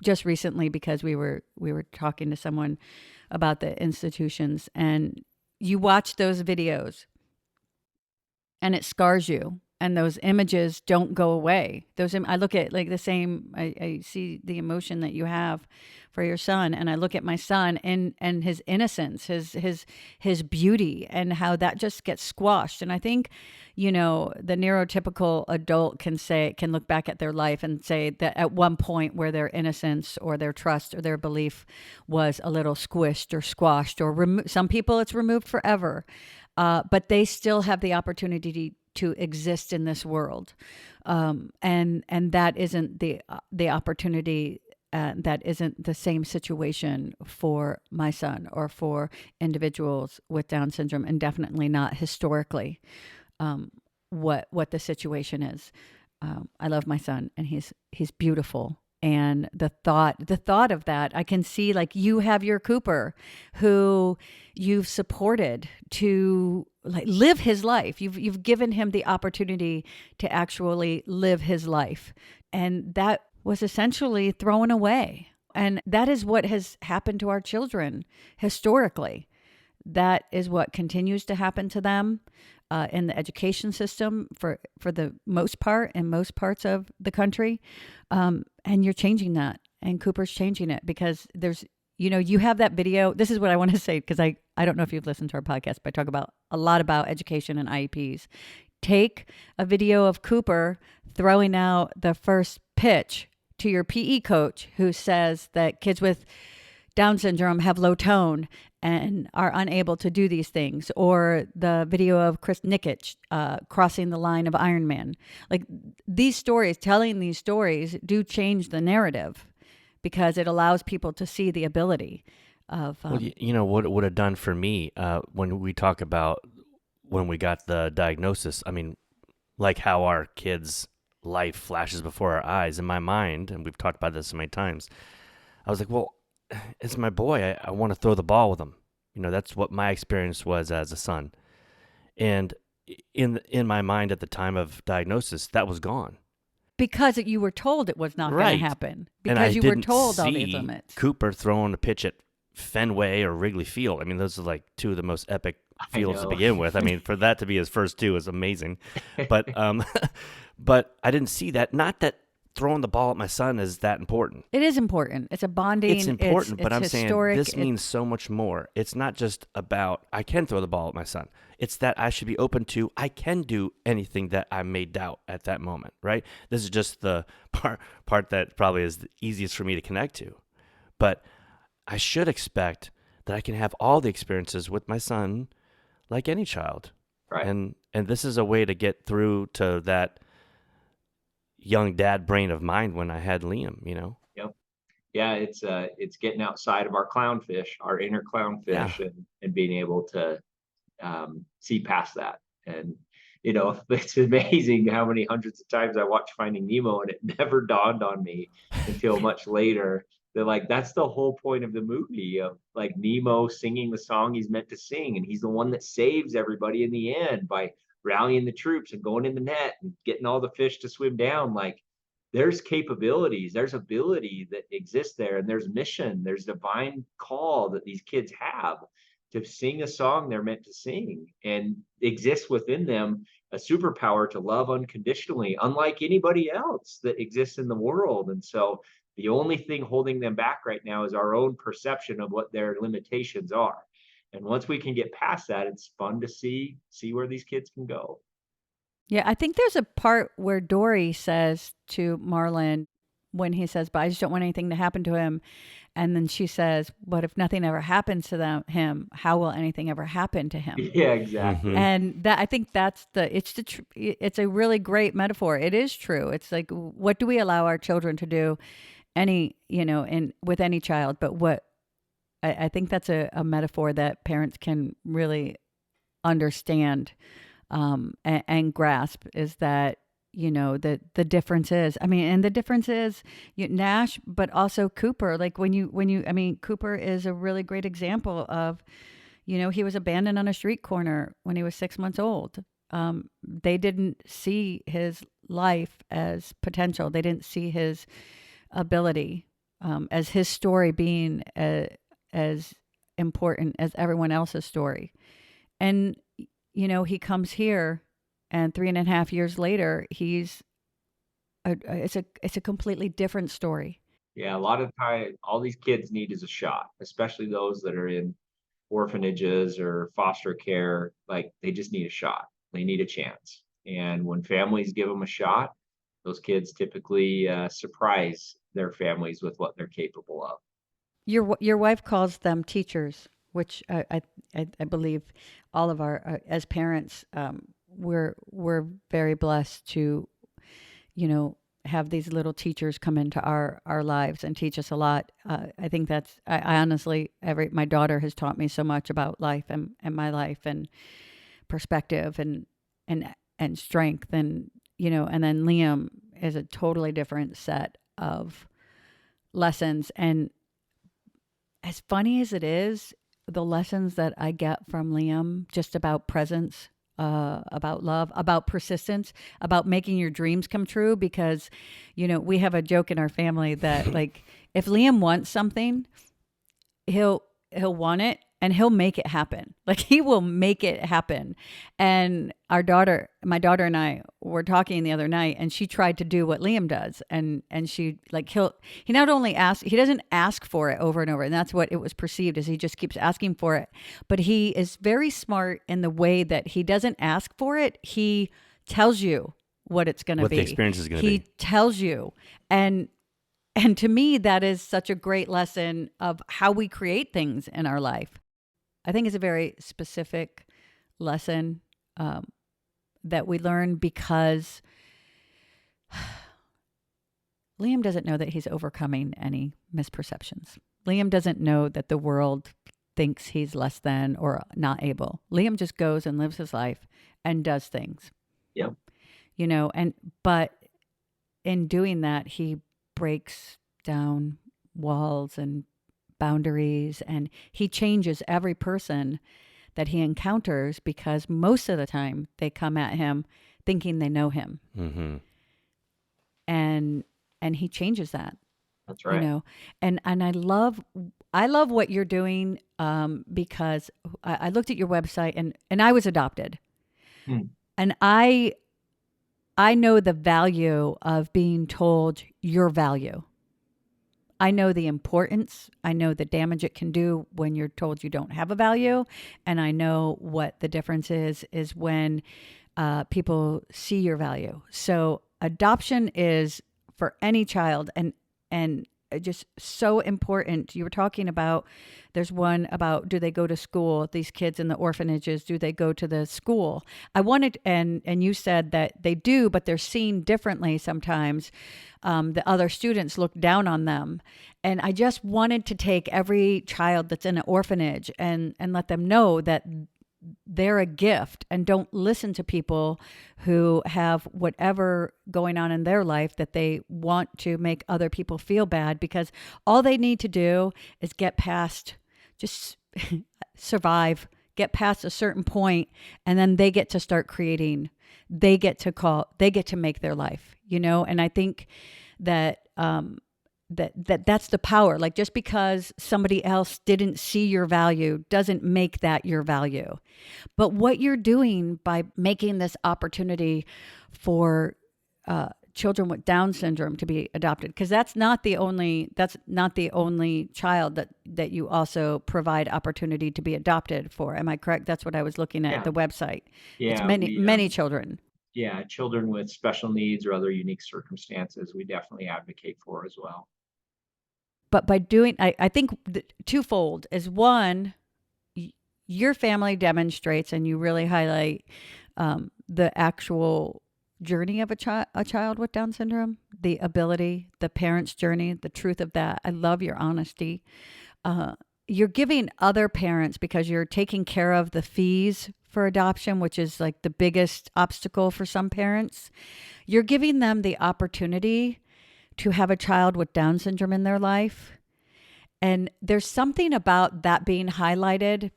S3: just recently, because we were talking to someone about the institutions, and you watch those videos and it scars you. And those images don't go away. I look at like the same, I see the emotion that you have for your son. And I look at my son and his innocence, his beauty, and how that just gets squashed. And I think, the neurotypical adult can look back at their life and say that at one point where their innocence or their trust or their belief was a little squished or squashed, or some people it's removed forever. But they still have the opportunity to exist in this world, and that isn't the opportunity. That isn't the same situation for my son or for individuals with Down syndrome, and definitely not historically what the situation is. I love my son, and he's beautiful. And the thought of that, I can see, like, you have your Cooper, who you've supported to, like, live his life. You've given him the opportunity to actually live his life, and that was essentially thrown away. And that is what has happened to our children historically. That is what continues to happen to them in the education system for the most part in most parts of the country. And you're changing that. And Cooper's changing it because there's, you have that video. This is what I want to say, because I don't know if you've listened to our podcast, but I talk about a lot about education and IEPs. Take a video of Cooper throwing out the first pitch to your PE coach who says that kids with Down syndrome have low tone and are unable to do these things, or the video of Chris Nikic crossing the line of Ironman. Like, these stories, telling these stories do change the narrative because it allows people to see the ability of.
S2: Well, what it would have done for me when we talk about when we got the diagnosis, I mean, like how our kids' life flashes before our eyes in my mind, and we've talked about this so many times. I was like, well, it's my boy. I want to throw the ball with him. That's what my experience was as a son. And in my mind at the time of diagnosis, that was gone.
S3: Because you were told it was not going to happen. Because you were told all these limits.
S2: Cooper throwing a pitch at Fenway or Wrigley Field. I mean, those are like two of the most epic fields to begin with. I mean, for that to be his first two is amazing. But but I didn't see that. Not that throwing the ball at my son is that important.
S3: It is important. It's a bonding.
S2: It's important, but I'm
S3: historic.
S2: Saying this means so much more. It's not just about I can throw the ball at my son. It's that I should be open to I can do anything that I may doubt at that moment, right? This is just the part that probably is the easiest for me to connect to. But I should expect that I can have all the experiences with my son like any child.
S4: Right.
S2: And this is a way to get through to that young dad brain of mine when I had Liam,
S4: Yep. Yeah, it's getting outside of our clownfish, our inner clownfish, and being able to see past that. And it's amazing how many hundreds of times I watched Finding Nemo, and it never dawned on me until much later that, like, that's the whole point of the movie, of like Nemo singing the song he's meant to sing, and he's the one that saves everybody in the end by rallying the troops and going in the net and getting all the fish to swim down. Like, there's capabilities, there's ability that exists there, and there's mission, there's divine call that these kids have to sing a song they're meant to sing, and exists within them a superpower to love unconditionally, unlike anybody else that exists in the world. And so the only thing holding them back right now is our own perception of what their limitations are. And once we can get past that, it's fun to see where these kids can go.
S3: Yeah, I think there's a part where Dory says to Marlon, when he says, but I just don't want anything to happen to him. And then she says, but if nothing ever happens to him, how will anything ever happen to him?
S4: Yeah, exactly.
S3: And that, I think that's it's a really great metaphor. It is true. It's like, what do we allow our children to do with any child? But what I think that's a metaphor that parents can really understand and grasp, is that, the difference is, and the difference is Nash, but also Cooper. Like Cooper is a really great example of, he was abandoned on a street corner when he was 6 months old. They didn't see his life as potential. They didn't see his ability as his story being as important as everyone else's story. And, he comes here, and 3.5 years later, it's a completely different story.
S4: Yeah, a lot of time, all these kids need is a shot, especially those that are in orphanages or foster care. Like, they just need a shot. They need a chance. And when families give them a shot, those kids typically surprise their families with what they're capable of.
S3: Your wife calls them teachers, which I believe all of our as parents we're very blessed to, you know, have these little teachers come into our lives and teach us a lot. I think I honestly, my daughter has taught me so much about life and my life and perspective and strength. And, you know, and then Liam is a totally different set of lessons. And as funny as it is, the lessons that I get from Liam, just about presence, about love, about persistence, about making your dreams come true. Because, you know, we have a joke in our family that like if Liam wants something, he'll want it and he'll make it happen. Like he will make it happen. And my daughter and I were talking the other night, and she tried to do what Liam does. And she like, he not only he doesn't ask for it over and over. And that's what it was perceived as, he just keeps asking for it. But he is very smart in the way that he doesn't ask for it. He tells you what it's going to be.
S2: What the experience is going to be.
S3: He tells you. And to me, that is such a great lesson of how we create things in our life. I think it's a very specific lesson that we learn because Liam doesn't know that he's overcoming any misperceptions. Liam doesn't know that the world thinks he's less than or not able. Liam just goes and lives his life and does things.
S4: Yep.
S3: You know, but in doing that, he breaks down walls and boundaries, and he changes every person that he encounters, because most of the time they come at him thinking they know him.
S2: Mm-hmm.
S3: And he changes that.
S4: That's right.
S3: You know, and I love what you're doing, because I looked at your website and I was adopted. And I know the value of being told your value. I know the importance. I know the damage it can do when you're told you don't have a value. And I know what the difference is when people see your value. So adoption is for any child and just so important. You were talking about, there's one about, do they go to school? These kids in the orphanages, do they go to the school? And you said that they do, but they're seen differently sometimes. The other students look down on them. And I just wanted to take every child that's in an orphanage and let them know that they're a gift, and don't listen to people who have whatever going on in their life that they want to make other people feel bad, because all they need to do is get past, just survive, get past a certain point, and then they get to start creating. They get to make their life, you know? And I think that, that's the power. Like, just because somebody else didn't see your value doesn't make that your value. But what you're doing by making this opportunity for children with Down syndrome to be adopted, because that's not the only child that you also provide opportunity to be adopted for. Am I correct? That's what I was looking at the website.
S4: Yeah,
S3: it's many children.
S4: Yeah, children with special needs or other unique circumstances, we definitely advocate for as well.
S3: But by doing, I think twofold is, one, your family demonstrates and you really highlight the actual journey of a child with Down syndrome, the ability, the parent's journey, the truth of that. I love your honesty. You're giving other parents, because you're taking care of the fees for adoption, which is like the biggest obstacle for some parents. You're giving them the opportunity to have a child with Down syndrome in their life. And there's something about that being highlighted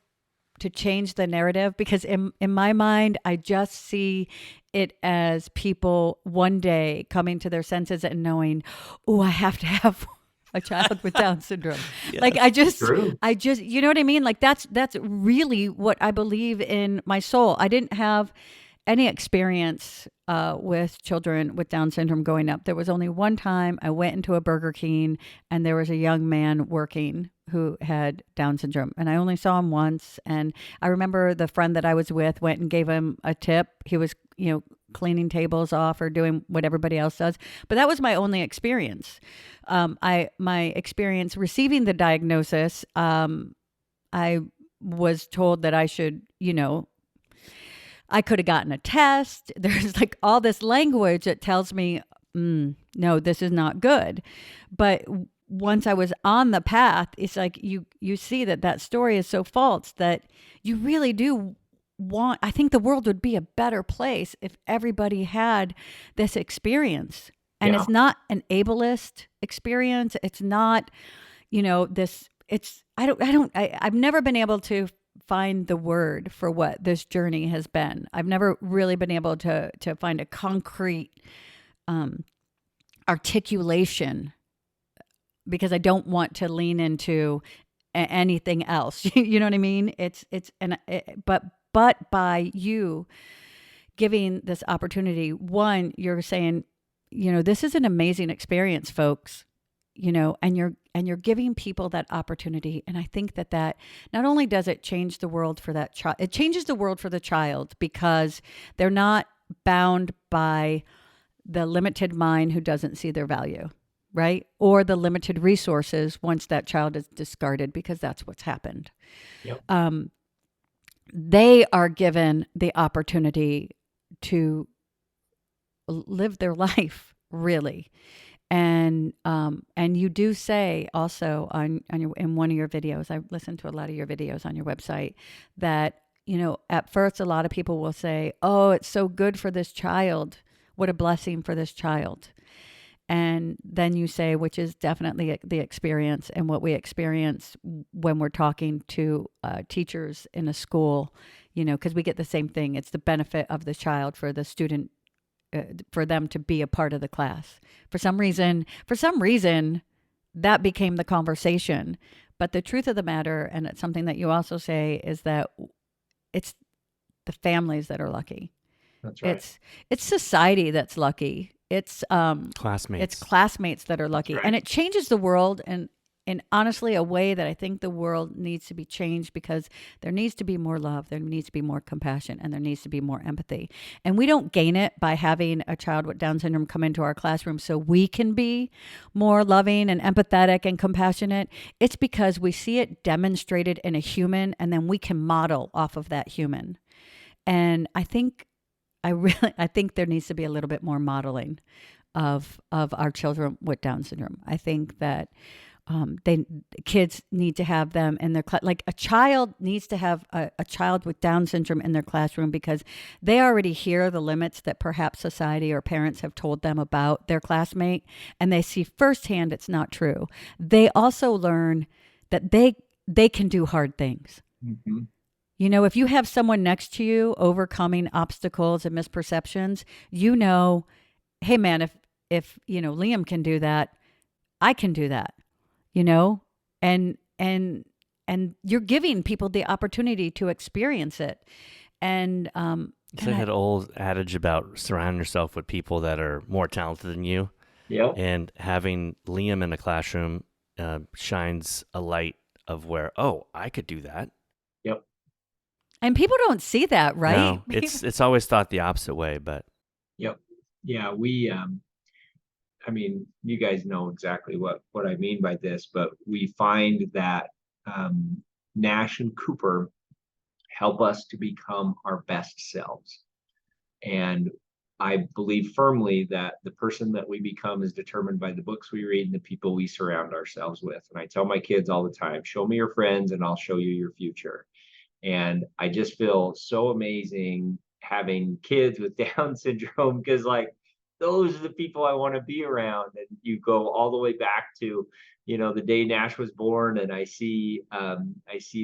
S3: to change the narrative, because in my mind, I just see it as people one day coming to their senses and knowing, oh, I have to have a child with Down syndrome. Yes. Like, I just, you know what I mean? Like, that's really what I believe in my soul. I didn't have any experience with children with Down syndrome growing up. There was only one time I went into a Burger King and there was a young man working who had Down syndrome, and I only saw him once. And I remember the friend that I was with went and gave him a tip. He was, cleaning tables off or doing what everybody else does. But that was my only experience. My experience receiving the diagnosis, I was told that I should, I could have gotten a test. There's like all this language that tells me, no, this is not good. But once I was on the path, it's like you see that story is so false that you really do want. I think the world would be a better place if everybody had this experience. And
S4: Yeah.
S3: it's not an ableist experience. It's not, this. I've never been able to find the word for what this journey has been. I've never really been able to find a concrete articulation because I don't want to lean into anything else. You know what I mean? But by you giving this opportunity, one, you're saying, this is an amazing experience, folks. And you're giving people that opportunity. And I think that not only does it change the world for that child, it changes the world for the child because they're not bound by the limited mind who doesn't see their value, right? Or the limited resources once that child is discarded, because that's what's happened.
S4: Yep.
S3: They are given the opportunity to live their life, really. And you do say also in one of your videos, I listened to a lot of your videos on your website, that, at first a lot of people will say, oh, it's so good for this child. What a blessing for this child. And then you say, which is definitely the experience and what we experience when we're talking to teachers in a school, because we get the same thing. It's the benefit of the child for the student, for them to be a part of the class. For some reason, that became the conversation. But the truth of the matter, and it's something that you also say, is that it's the families that are lucky.
S4: That's right.
S3: It's society that's lucky. It's
S2: Classmates.
S3: It's classmates that are lucky.
S4: Right.
S3: And it changes the world in honestly a way that I think the world needs to be changed, because there needs to be more love, there needs to be more compassion, and there needs to be more empathy. And we don't gain it by having a child with Down syndrome come into our classroom so we can be more loving and empathetic and compassionate. It's because we see it demonstrated in a human, and then we can model off of that human. And I think there needs to be a little bit more modeling of our children with Down syndrome. I think that kids need to have them in their class. Like a child needs to have a child with Down syndrome in their classroom, because they already hear the limits that perhaps society or parents have told them about their classmate, and they see firsthand it's not true. They also learn that they can do hard things.
S4: Mm-hmm.
S3: If you have someone next to you overcoming obstacles and misperceptions, hey man, if Liam can do that, I can do that. And you're giving people the opportunity to experience it. And
S2: It's like that old adage about surrounding yourself with people that are more talented than you.
S4: Yep.
S2: And having Liam in the classroom shines a light of where, oh, I could do that.
S4: Yep.
S3: And people don't see that, right?
S2: No, it's always thought the opposite way, but
S4: Yep. Yeah, we I mean, you guys know exactly what I mean by this, but we find that Nash and Cooper help us to become our best selves. And I believe firmly that the person that we become is determined by the books we read and the people we surround ourselves with. And I tell my kids all the time, show me your friends and I'll show you your future. And I just feel so amazing having kids with Down syndrome, because like those are the people I want to be around. And you go all the way back to, the day Nash was born, and I see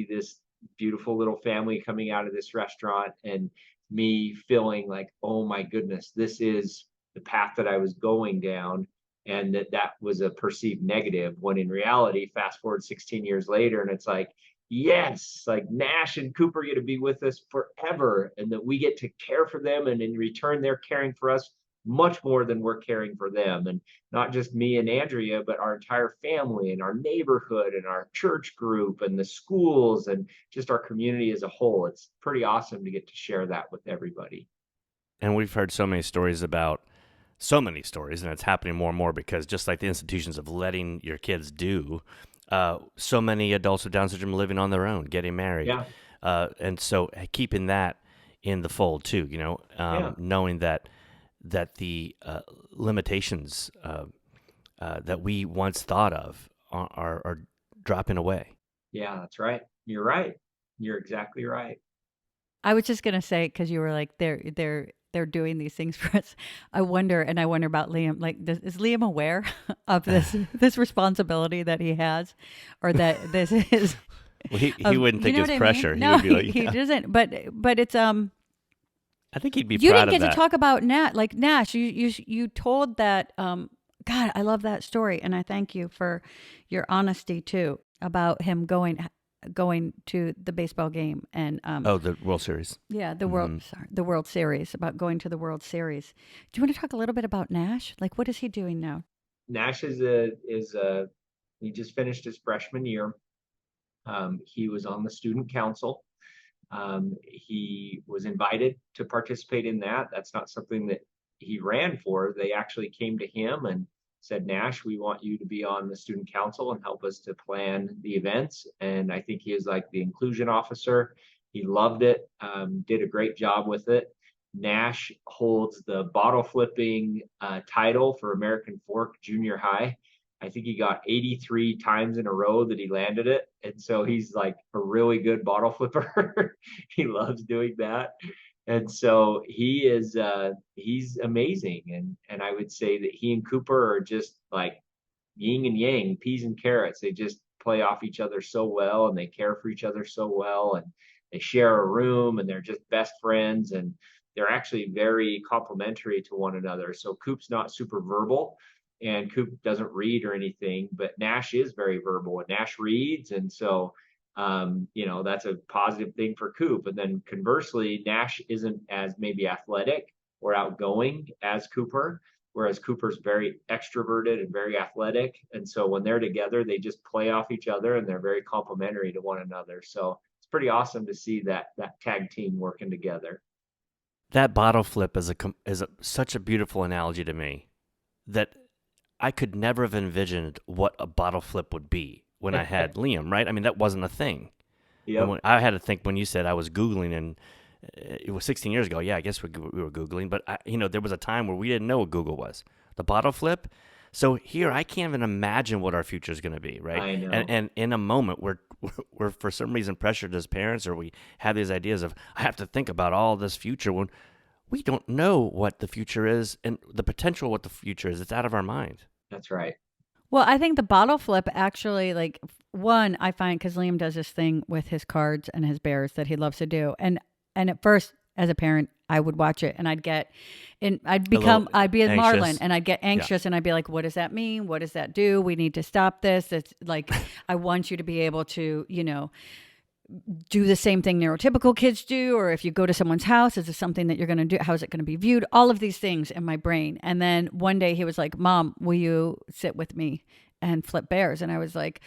S4: this beautiful little family coming out of this restaurant, and me feeling like, oh my goodness, this is the path that I was going down, and that was a perceived negative, when in reality, fast forward 16 years later, and it's like, yes, like Nash and Cooper get to be with us forever, and that we get to care for them, and in return they're caring for us much more than we're caring for them. And not just me and Andrea, but our entire family and our neighborhood and our church group and the schools and just our community as a whole. It's pretty awesome to get to share that with everybody.
S2: and we've heard so many stories, and it's happening more and more, because just like the institutions of letting your kids do, so many adults with Down syndrome living on their own, getting married.
S4: Yeah.
S2: And so keeping that in the fold too.
S4: Yeah.
S2: Knowing that the limitations that we once thought of are dropping away.
S4: Yeah, that's right. You're right. You're exactly right.
S3: I was just gonna say because you were like they're doing these things for us. I wonder about Liam. Like, is Liam aware of this responsibility that he has, or that this is?
S2: Well, he wouldn't think
S3: You know
S2: it's
S3: what I
S2: pressure.
S3: mean?
S2: He
S3: No,
S2: would be like,
S3: he
S2: yeah.
S3: doesn't. But it's
S2: I think he'd be
S3: You
S2: proud
S3: didn't
S2: of
S3: get
S2: that.
S3: to talk about Nash. You told that. God, I love that story, and I thank you for your honesty too about him going to the baseball game and
S2: Oh, the World Series.
S3: yeah,
S2: Hmm.
S3: the World Series, about going to the World Series. Do you want to talk a little bit about Nash? Like, what is he doing now?
S4: Nash he just finished his freshman year. He was on the student council. He was invited to participate in that. That's not something that he ran for. They actually came to him and said, Nash, we want you to be on the student council and help us to plan the events. And I think he is like the inclusion officer. He loved it, did a great job with it. Nash holds the bottle flipping title for American Fork Junior High. I think he got 83 times in a row that he landed it. And so he's like a really good bottle flipper. He loves doing that. And so he's amazing. And I would say that he and Cooper are just like yin and yang, peas and carrots. They just play off each other so well, and they care for each other so well, and they share a room, and they're just best friends, and they're actually very complementary to one another. So Coop's not super verbal, and Coop doesn't read or anything, but Nash is very verbal, and Nash reads, and so that's a positive thing for Coop. And then conversely, Nash isn't as maybe athletic or outgoing as Cooper, whereas Cooper's very extroverted and very athletic. And so when they're together, they just play off each other, and they're very complementary to one another. So it's pretty awesome to see that tag team working together.
S2: That bottle flip is such a beautiful analogy to me that I could never have envisioned what a bottle flip would be when I had Liam, right? I mean, that wasn't a thing. And
S4: Yep.
S2: when I had to think when you said I was Googling, and it was 16 years ago. Yeah, I guess we were Googling, but there was a time where we didn't know what Google was. The bottle flip. So here, I can't even imagine what our future is going to be, right?
S4: I
S2: And
S4: know.
S2: and in a moment, we're for some reason pressured as parents, or we have these ideas of I have to think about all this future when we don't know what the future is and the potential what the future is. It's out of our mind.
S4: That's right.
S3: Well, I think the bottle flip actually, like, one, I find because Liam does this thing with his cards and his bears that he loves to do, and at first, as a parent, I would watch it and I'd be a Marlin
S2: Anxious.
S3: and I'd get
S2: Yeah.
S3: anxious and I'd be like, what does that mean? What does that do? We need to stop this. It's like, I want you to be able to, do the same thing neurotypical kids do, or if you go to someone's house, is this something that you're going to do? How is it going to be viewed? All of these things in my brain. And then one day he was like, Mom, will you sit with me and flip bears? And I was like,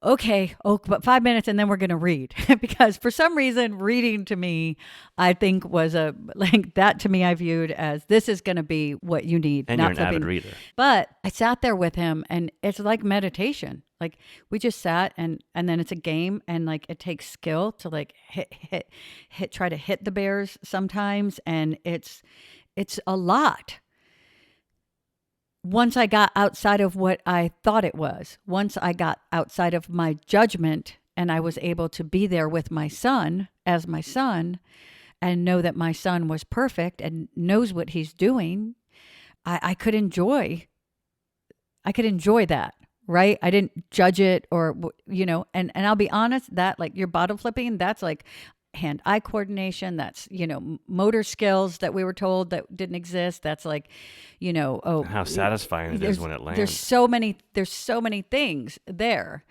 S3: okay, but 5 minutes and then we're going to read. Because for some reason, reading to me, I think was that to me, I viewed as this is going to be what you need.
S2: And
S3: not
S2: you're an
S3: flipping.
S2: avid reader.
S3: But I sat there with him and it's like meditation. Like we just sat and then it's a game, and like it takes skill to like try to hit the bears sometimes. And it's a lot. Once I got outside of what I thought it was, once I got outside of my judgment and I was able to be there with my son as my son and know that my son was perfect and knows what he's doing, I could enjoy that, right? I didn't judge it and I'll be honest that like your bottle flipping, that's like hand-eye coordination. That's, motor skills that we were told that didn't exist. That's like,
S2: How satisfying it is when it lands.
S3: There's so many things there.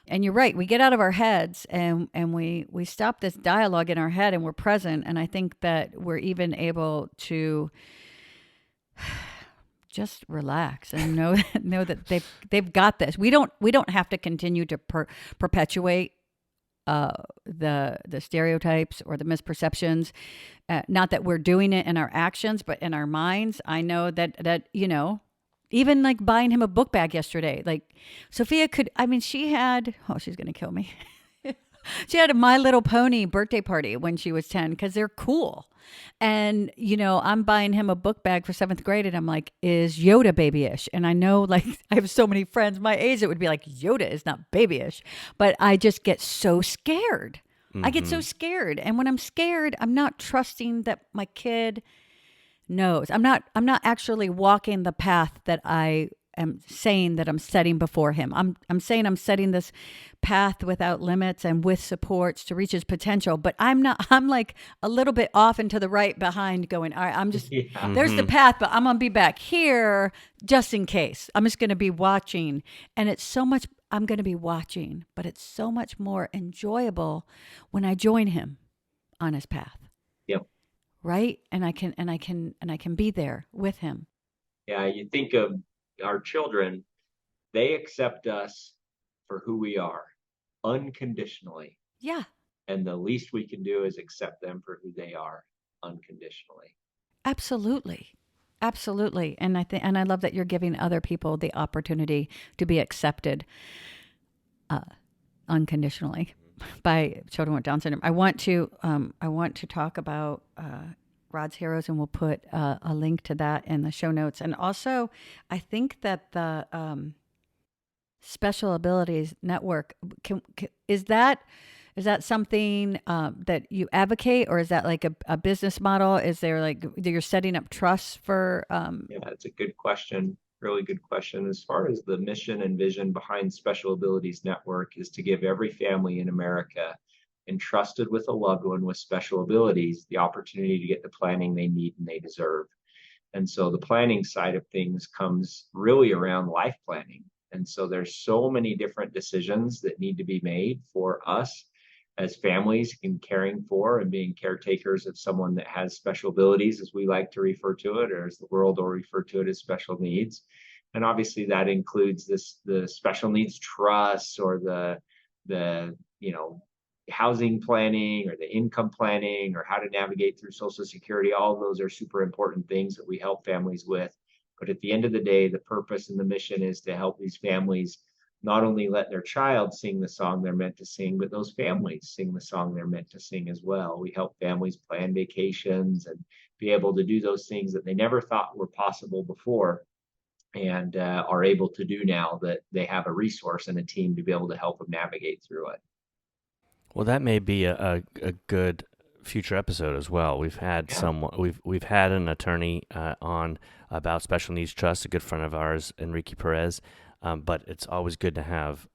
S3: And you're right. We get out of our heads and we stop this dialogue in our head and we're present. And I think that we're even able to just relax and know that they've got this. We don't have to continue to perpetuate the stereotypes or the misperceptions. Not that we're doing it in our actions, but in our minds. I know that even like buying him a book bag yesterday, like Sophia she had, she's going to kill me. She had a My Little Pony birthday party when she was 10 because they're cool. And, I'm buying him a book bag for seventh grade and I'm like, is Yoda babyish? And I know, like, I have so many friends my age that would be like, Yoda is not babyish. But I just get so scared. I get so scared. And when I'm scared, I'm not trusting that my kid knows. I'm not actually walking the path that I am saying that I'm setting before him. I'm saying I'm setting this path without limits and with supports to reach his potential, but I'm like a little bit off and to the right behind going, all right, I'm just
S4: Yeah.
S3: there's the path, but I'm gonna be back here just in case. I'm just gonna be watching. And it's so much I'm gonna be watching, but it's so much more enjoyable when I join him on his path.
S4: Yep.
S3: Right? And I can be there with him.
S4: Yeah. You think of our children, they accept us for who we are unconditionally.
S3: Yeah,
S4: And the least we can do is accept them for who they are unconditionally.
S3: absolutely. Absolutely. And I love that you're giving other people the opportunity to be accepted unconditionally by children with Down syndrome. I want to talk about Rod's Heroes, and we'll put a link to that in the show notes. And also, I think that the Special Abilities Network is that something that you advocate, or is that like a business model? Is there like you're setting up trusts for?
S4: Yeah, it's a good question. Really good question. As far as the mission and vision behind Special Abilities Network is to give every family in America entrusted with a loved one with special abilities the opportunity to get the planning they need and they deserve. And so the planning side of things comes really around life planning. And so there's so many different decisions that need to be made for us as families in caring for and being caretakers of someone that has special abilities, as we like to refer to it, or as the world will refer to it as special needs. And obviously that includes the special needs trusts or the housing planning or the income planning or how to navigate through Social Security. All of those are super important things that we help families with. But at the end of the day, the purpose and the mission is to help these families not only let their child sing the song they're meant to sing, but those families sing the song they're meant to sing as well. We help families plan vacations and be able to do those things that they never thought were possible before and are able to do now that they have a resource and a team to be able to help them navigate through it.
S2: Well, that may be a good future episode as well. We've had
S4: Yeah.
S2: someone we've had an attorney on about special needs trust, a good friend of ours, Enrique Perez. But it's always good to have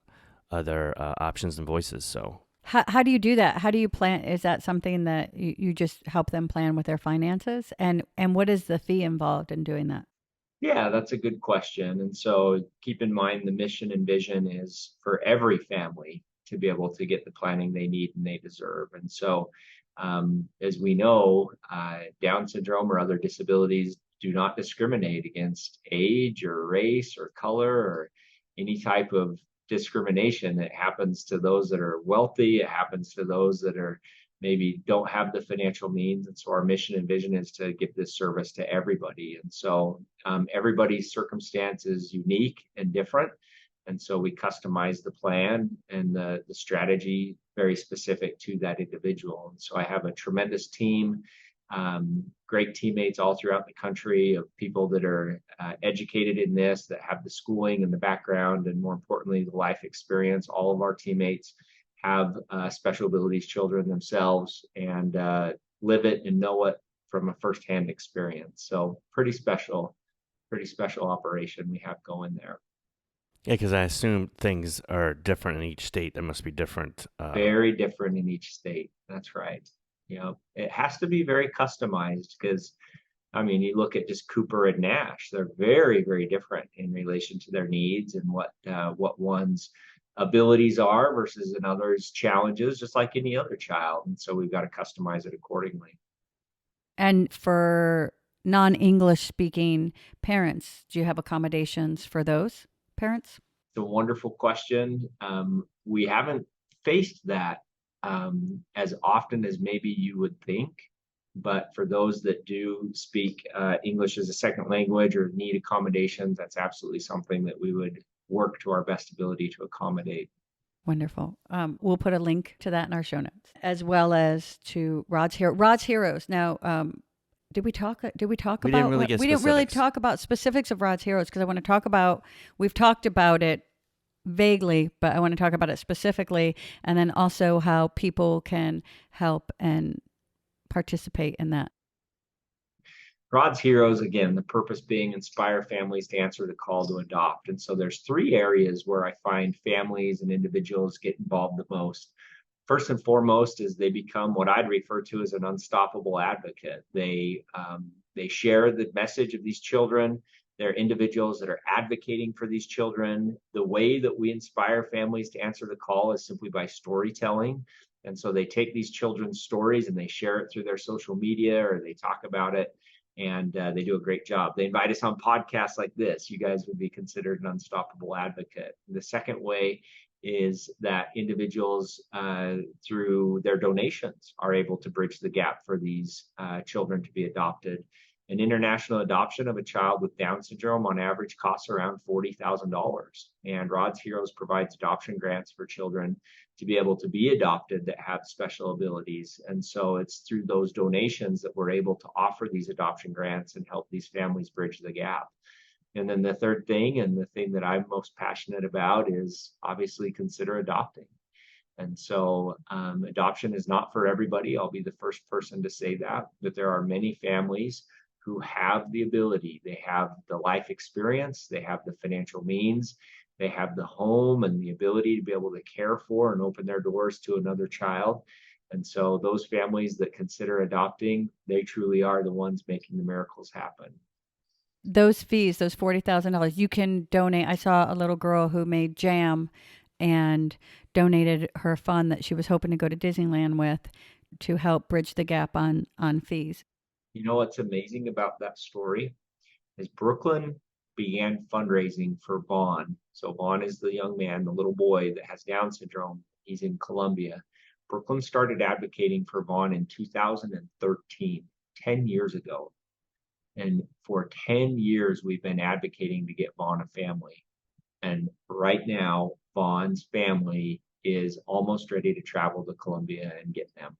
S2: other options and voices. So
S3: How do you do that? How do you plan? Is that something that you just help them plan with their finances? And what is the fee involved in doing that?
S4: Yeah, that's a good question. And so keep in mind the mission and vision is for every family to be able to get the planning they need and they deserve. And so, as we know, Down syndrome or other disabilities do not discriminate against age or race or color or any type of discrimination. It happens to those that are wealthy, it happens to those that are maybe don't have the financial means. And so our mission and vision is to give this service to everybody. And so everybody's circumstance is unique and different. And so we customize the plan and the strategy very specific to that individual. And so I have a tremendous team, great teammates all throughout the country of people that are educated in this, that have the schooling and the background, and more importantly, the life experience. All of our teammates have special abilities children themselves and live it and know it from a firsthand experience. So pretty special operation we have going there.
S2: yeah, because I assume things are different in each state. There must be different.
S4: Very different in each state. That's right. It has to be very customized because I mean, you look at just Cooper and Nash; they're very, very different in relation to their needs and what one's abilities are versus another's challenges, just like any other child. And so we've got to customize it accordingly.
S3: And for non-English speaking parents, do you have accommodations for those parents?
S4: It's a wonderful question. We haven't faced that as often as maybe you would think. But for those that do speak English as a second language or need accommodations, that's absolutely something that we would work to our best ability to accommodate.
S3: Wonderful. We'll put a link to that in our show notes, as well as to Rod's Heroes. Now, did we talk? Did we talk
S2: We
S3: about?
S2: didn't really get
S3: we didn't really
S2: specifics.
S3: talk about specifics of Rod's Heroes because I want to talk about. We've talked about it vaguely, but I want to talk about it specifically, and then also how people can help and participate in that.
S4: Rod's Heroes, again, the purpose being inspire families to answer the call to adopt. And so there's three areas where I find families and individuals get involved the most. First and foremost is they become what I'd refer to as an unstoppable advocate. They share the message of these children. They're individuals that are advocating for these children. The way that we inspire families to answer the call is simply by storytelling. And so they take these children's stories and they share it through their social media, or they talk about it, and they do a great job. They invite us on podcasts like this. You guys would be considered an unstoppable advocate. The second way is that individuals, through their donations, are able to bridge the gap for these children to be adopted. An international adoption of a child with Down syndrome on average costs around $40,000. And Rod's Heroes provides adoption grants for children to be able to be adopted that have special abilities. And so it's through those donations that we're able to offer these adoption grants and help these families bridge the gap. And then the third thing, and the thing that I'm most passionate about, is obviously consider adopting. And so adoption is not for everybody. I'll be the first person to say that, but there are many families who have the ability. They have the life experience, they have the financial means, they have the home and the ability to be able to care for and open their doors to another child. And so those families that consider adopting, they truly are the ones making the miracles happen.
S3: Those fees, those $40,000, you can donate. I saw a little girl who made jam and donated her fund that she was hoping to go to Disneyland with to help bridge the gap on fees.
S4: You know what's amazing about that story is Brooklyn began fundraising for Vaughn. So Vaughn is the young man, the little boy that has Down syndrome. He's in Colombia. Brooklyn started advocating for Vaughn in 2013, 10 years ago. And for 10 years, we've been advocating to get Vaughn a family. And right now, Vaughn's family is almost ready to travel to Colombia and get them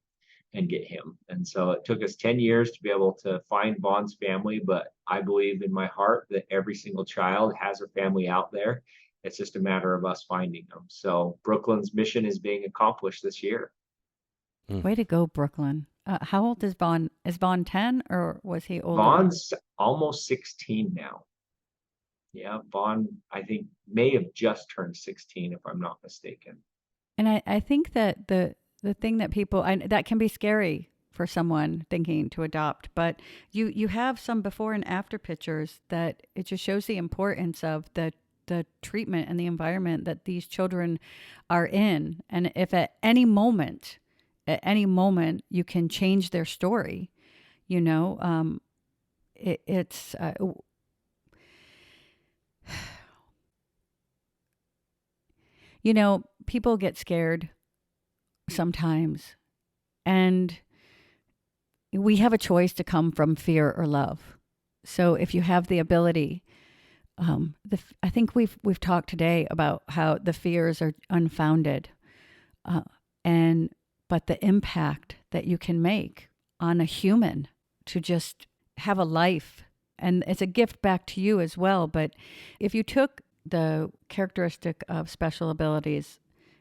S4: and get him. And so it took us 10 years to be able to find Vaughn's family, but I believe in my heart that every single child has a family out there. It's just a matter of us finding them. So Brooklyn's mission is being accomplished this year.
S3: Way to go, Brooklyn. How old is Vaughn? Is Vaughn 10 or was he older?
S4: Vaughn's almost 16 now. Yeah, Vaughn, I think, may have just turned 16, if I'm not mistaken.
S3: And I think that the thing that people, that can be scary for someone thinking to adopt, but you have some before and after pictures that it just shows the importance of the treatment and the environment that these children are in. And if at any moment you can change their story, it's people get scared sometimes, and we have a choice to come from fear or love. So if you have the ability, I think we've talked today about how the fears are unfounded, but the impact that you can make on a human to just have a life, and it's a gift back to you as well. But if you took the characteristic of special abilities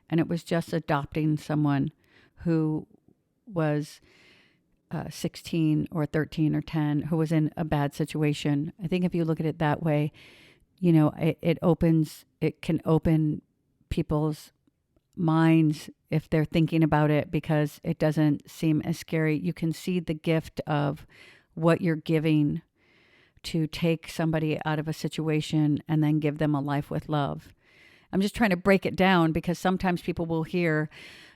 S3: and it was just adopting someone who was 16 or 13 or 10, who was in a bad situation, I think if you look at it that way, it can open people's minds if they're thinking about it, because it doesn't seem as scary. You can see the gift of what you're giving to take somebody out of a situation and then give them a life with love. I'm just trying to break it down, because sometimes people will hear,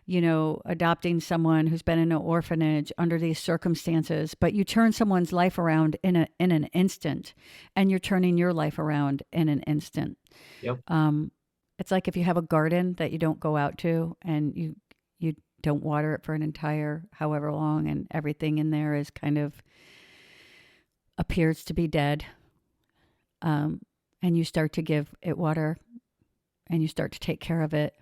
S3: adopting someone who's been in an orphanage under these circumstances, but you turn someone's life around in an instant, and you're turning your life around in an instant.
S4: Yep.
S3: It's like if you have a garden that you don't go out to and you don't water it for an entire however long, and everything in there is kind of appears to be dead. And you start to give it water and you start to take care of it.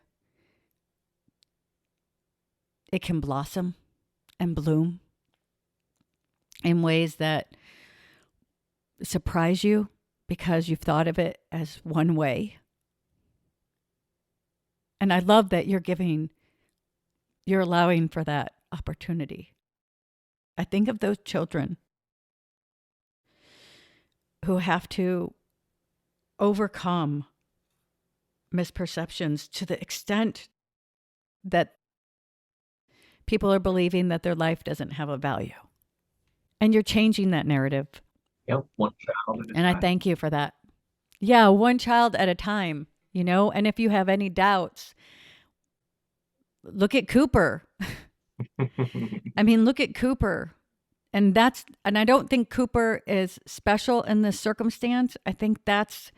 S3: it can blossom and bloom in ways that surprise you because you've thought of it as one way. And I love that you're allowing for that opportunity. I think of those children who have to overcome misperceptions to the extent that people are believing that their life doesn't have a value. And you're changing that narrative.
S4: Yep, one child at a
S3: And I
S4: time.
S3: thank you for that. Yeah, one child at a time, and if you have any doubts, look at Cooper. I mean, look at Cooper. And I don't think Cooper is special in this circumstance. I think that's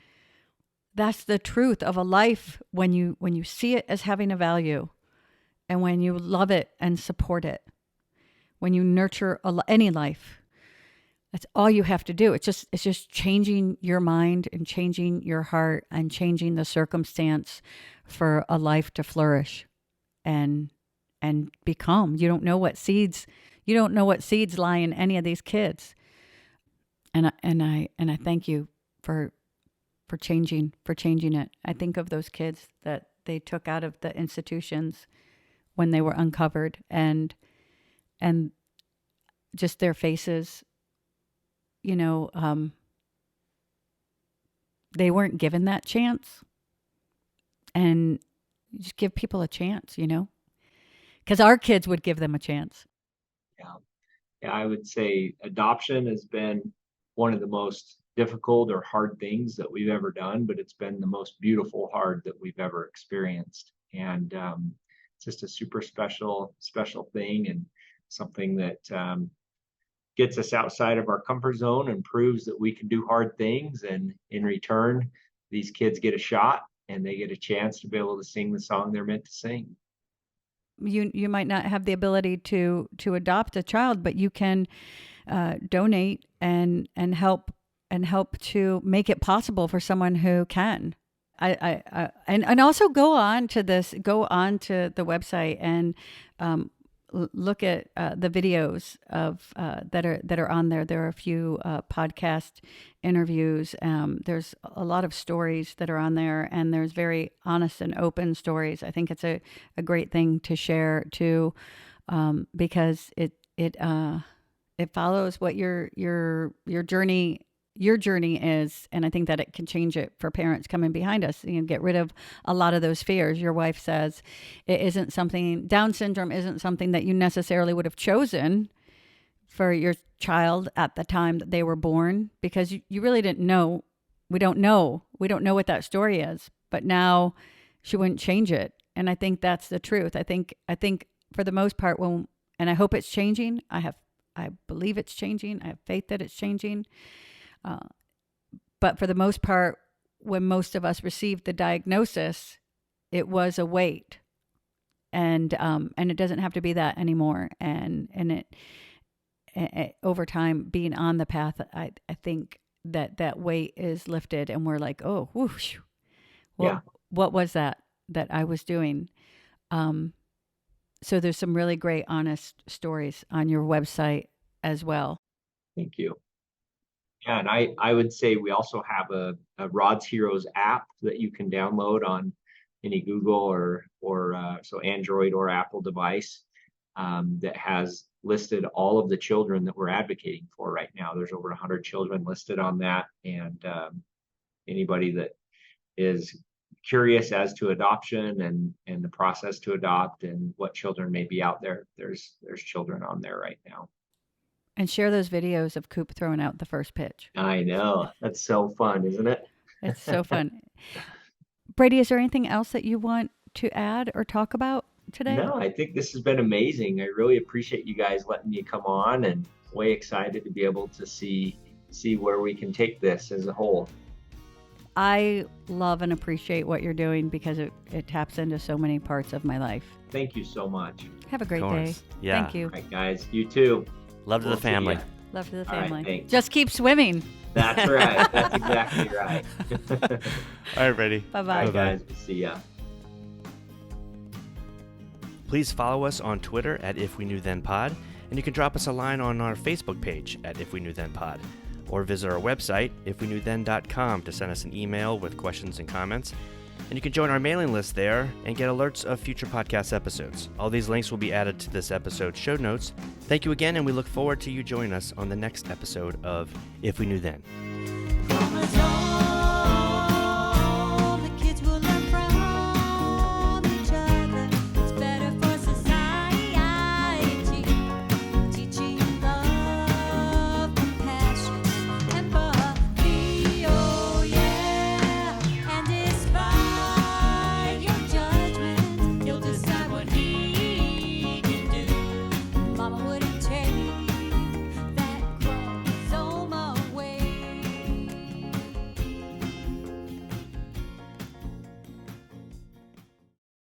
S3: the truth of a life when you see it as having a value, and when you love it and support it, when you nurture any life. That's all you have to do. It's just changing your mind and changing your heart and changing the circumstance for a life to flourish and become. You don't know what seeds lie in any of these kids. And I thank you for changing it. I think of those kids that they took out of the institutions when they were uncovered, and just their faces. They weren't given that chance, and you just give people a chance, because our kids would give them a chance.
S4: Yeah, I would say adoption has been one of the most difficult or hard things that we've ever done, but it's been the most beautiful hard that we've ever experienced. And it's just a super special thing, and something that gets us outside of our comfort zone and proves that we can do hard things. And in return, these kids get a shot and they get a chance to be able to sing the song they're meant to sing.
S3: You might not have the ability to adopt a child, but you can donate and help to make it possible for someone who can. And also go on to the website and look at the videos of that are on there. There are a few podcast interviews. There's a lot of stories that are on there, and there's very honest and open stories. I think it's a great thing to share too, because it follows what your journey is, and I think that it can change it for parents coming behind us. Get rid of a lot of those fears. Your wife says Down syndrome isn't something that you necessarily would have chosen for your child at the time that they were born, because you really didn't know. We don't know what that story is, but now she wouldn't change it. And I think that's the truth. I think for the most part, and I hope it's changing. I believe it's changing. I have faith that it's changing. But for the most part, when most of us received the diagnosis, it was a wait, and it doesn't have to be that anymore. And it over time, being on the path, I think that weight is lifted, and we're like, oh, whoosh, what was that I was doing? So there's some really great, honest stories on your website as well.
S4: Thank you. Yeah, and I would say we also have a Rod's Heroes app that you can download on any Google or so Android or Apple device, that has listed all of the children that we're advocating for right now. There's over 100 children listed on that, and anybody that is curious as to adoption and the process to adopt and what children may be out there, there's children on there right now.
S3: And share those videos of Coop throwing out the first pitch.
S4: I know. That's so fun, isn't it?
S3: It's so fun. Brady, is there anything else that you want to add or talk about today?
S4: No, I think this has been amazing. I really appreciate you guys letting me come on, and way excited to be able to see where we can take this as a whole.
S3: I love and appreciate what you're doing, because it taps into so many parts of my life.
S4: Thank you so much.
S3: Have a great day.
S2: Yeah.
S3: Thank you.
S4: All right, guys. You too.
S2: Love to the family.
S3: Love to the
S4: All right,
S3: family.
S4: thanks.
S3: Just keep swimming.
S4: That's right. That's exactly right.
S2: All right, Brady.
S3: Bye-bye.
S4: All right, guys. See ya.
S2: Please follow us on Twitter at If We Knew Then Pod, and you can drop us a line on our Facebook page at If We Knew Then Pod, or visit our website, ifweknewthen.com, to send us an email with questions and comments. And you can join our mailing list there and get alerts of future podcast episodes. All these links will be added to this episode's show notes. Thank you again, and we look forward to you joining us on the next episode of If We Knew Then.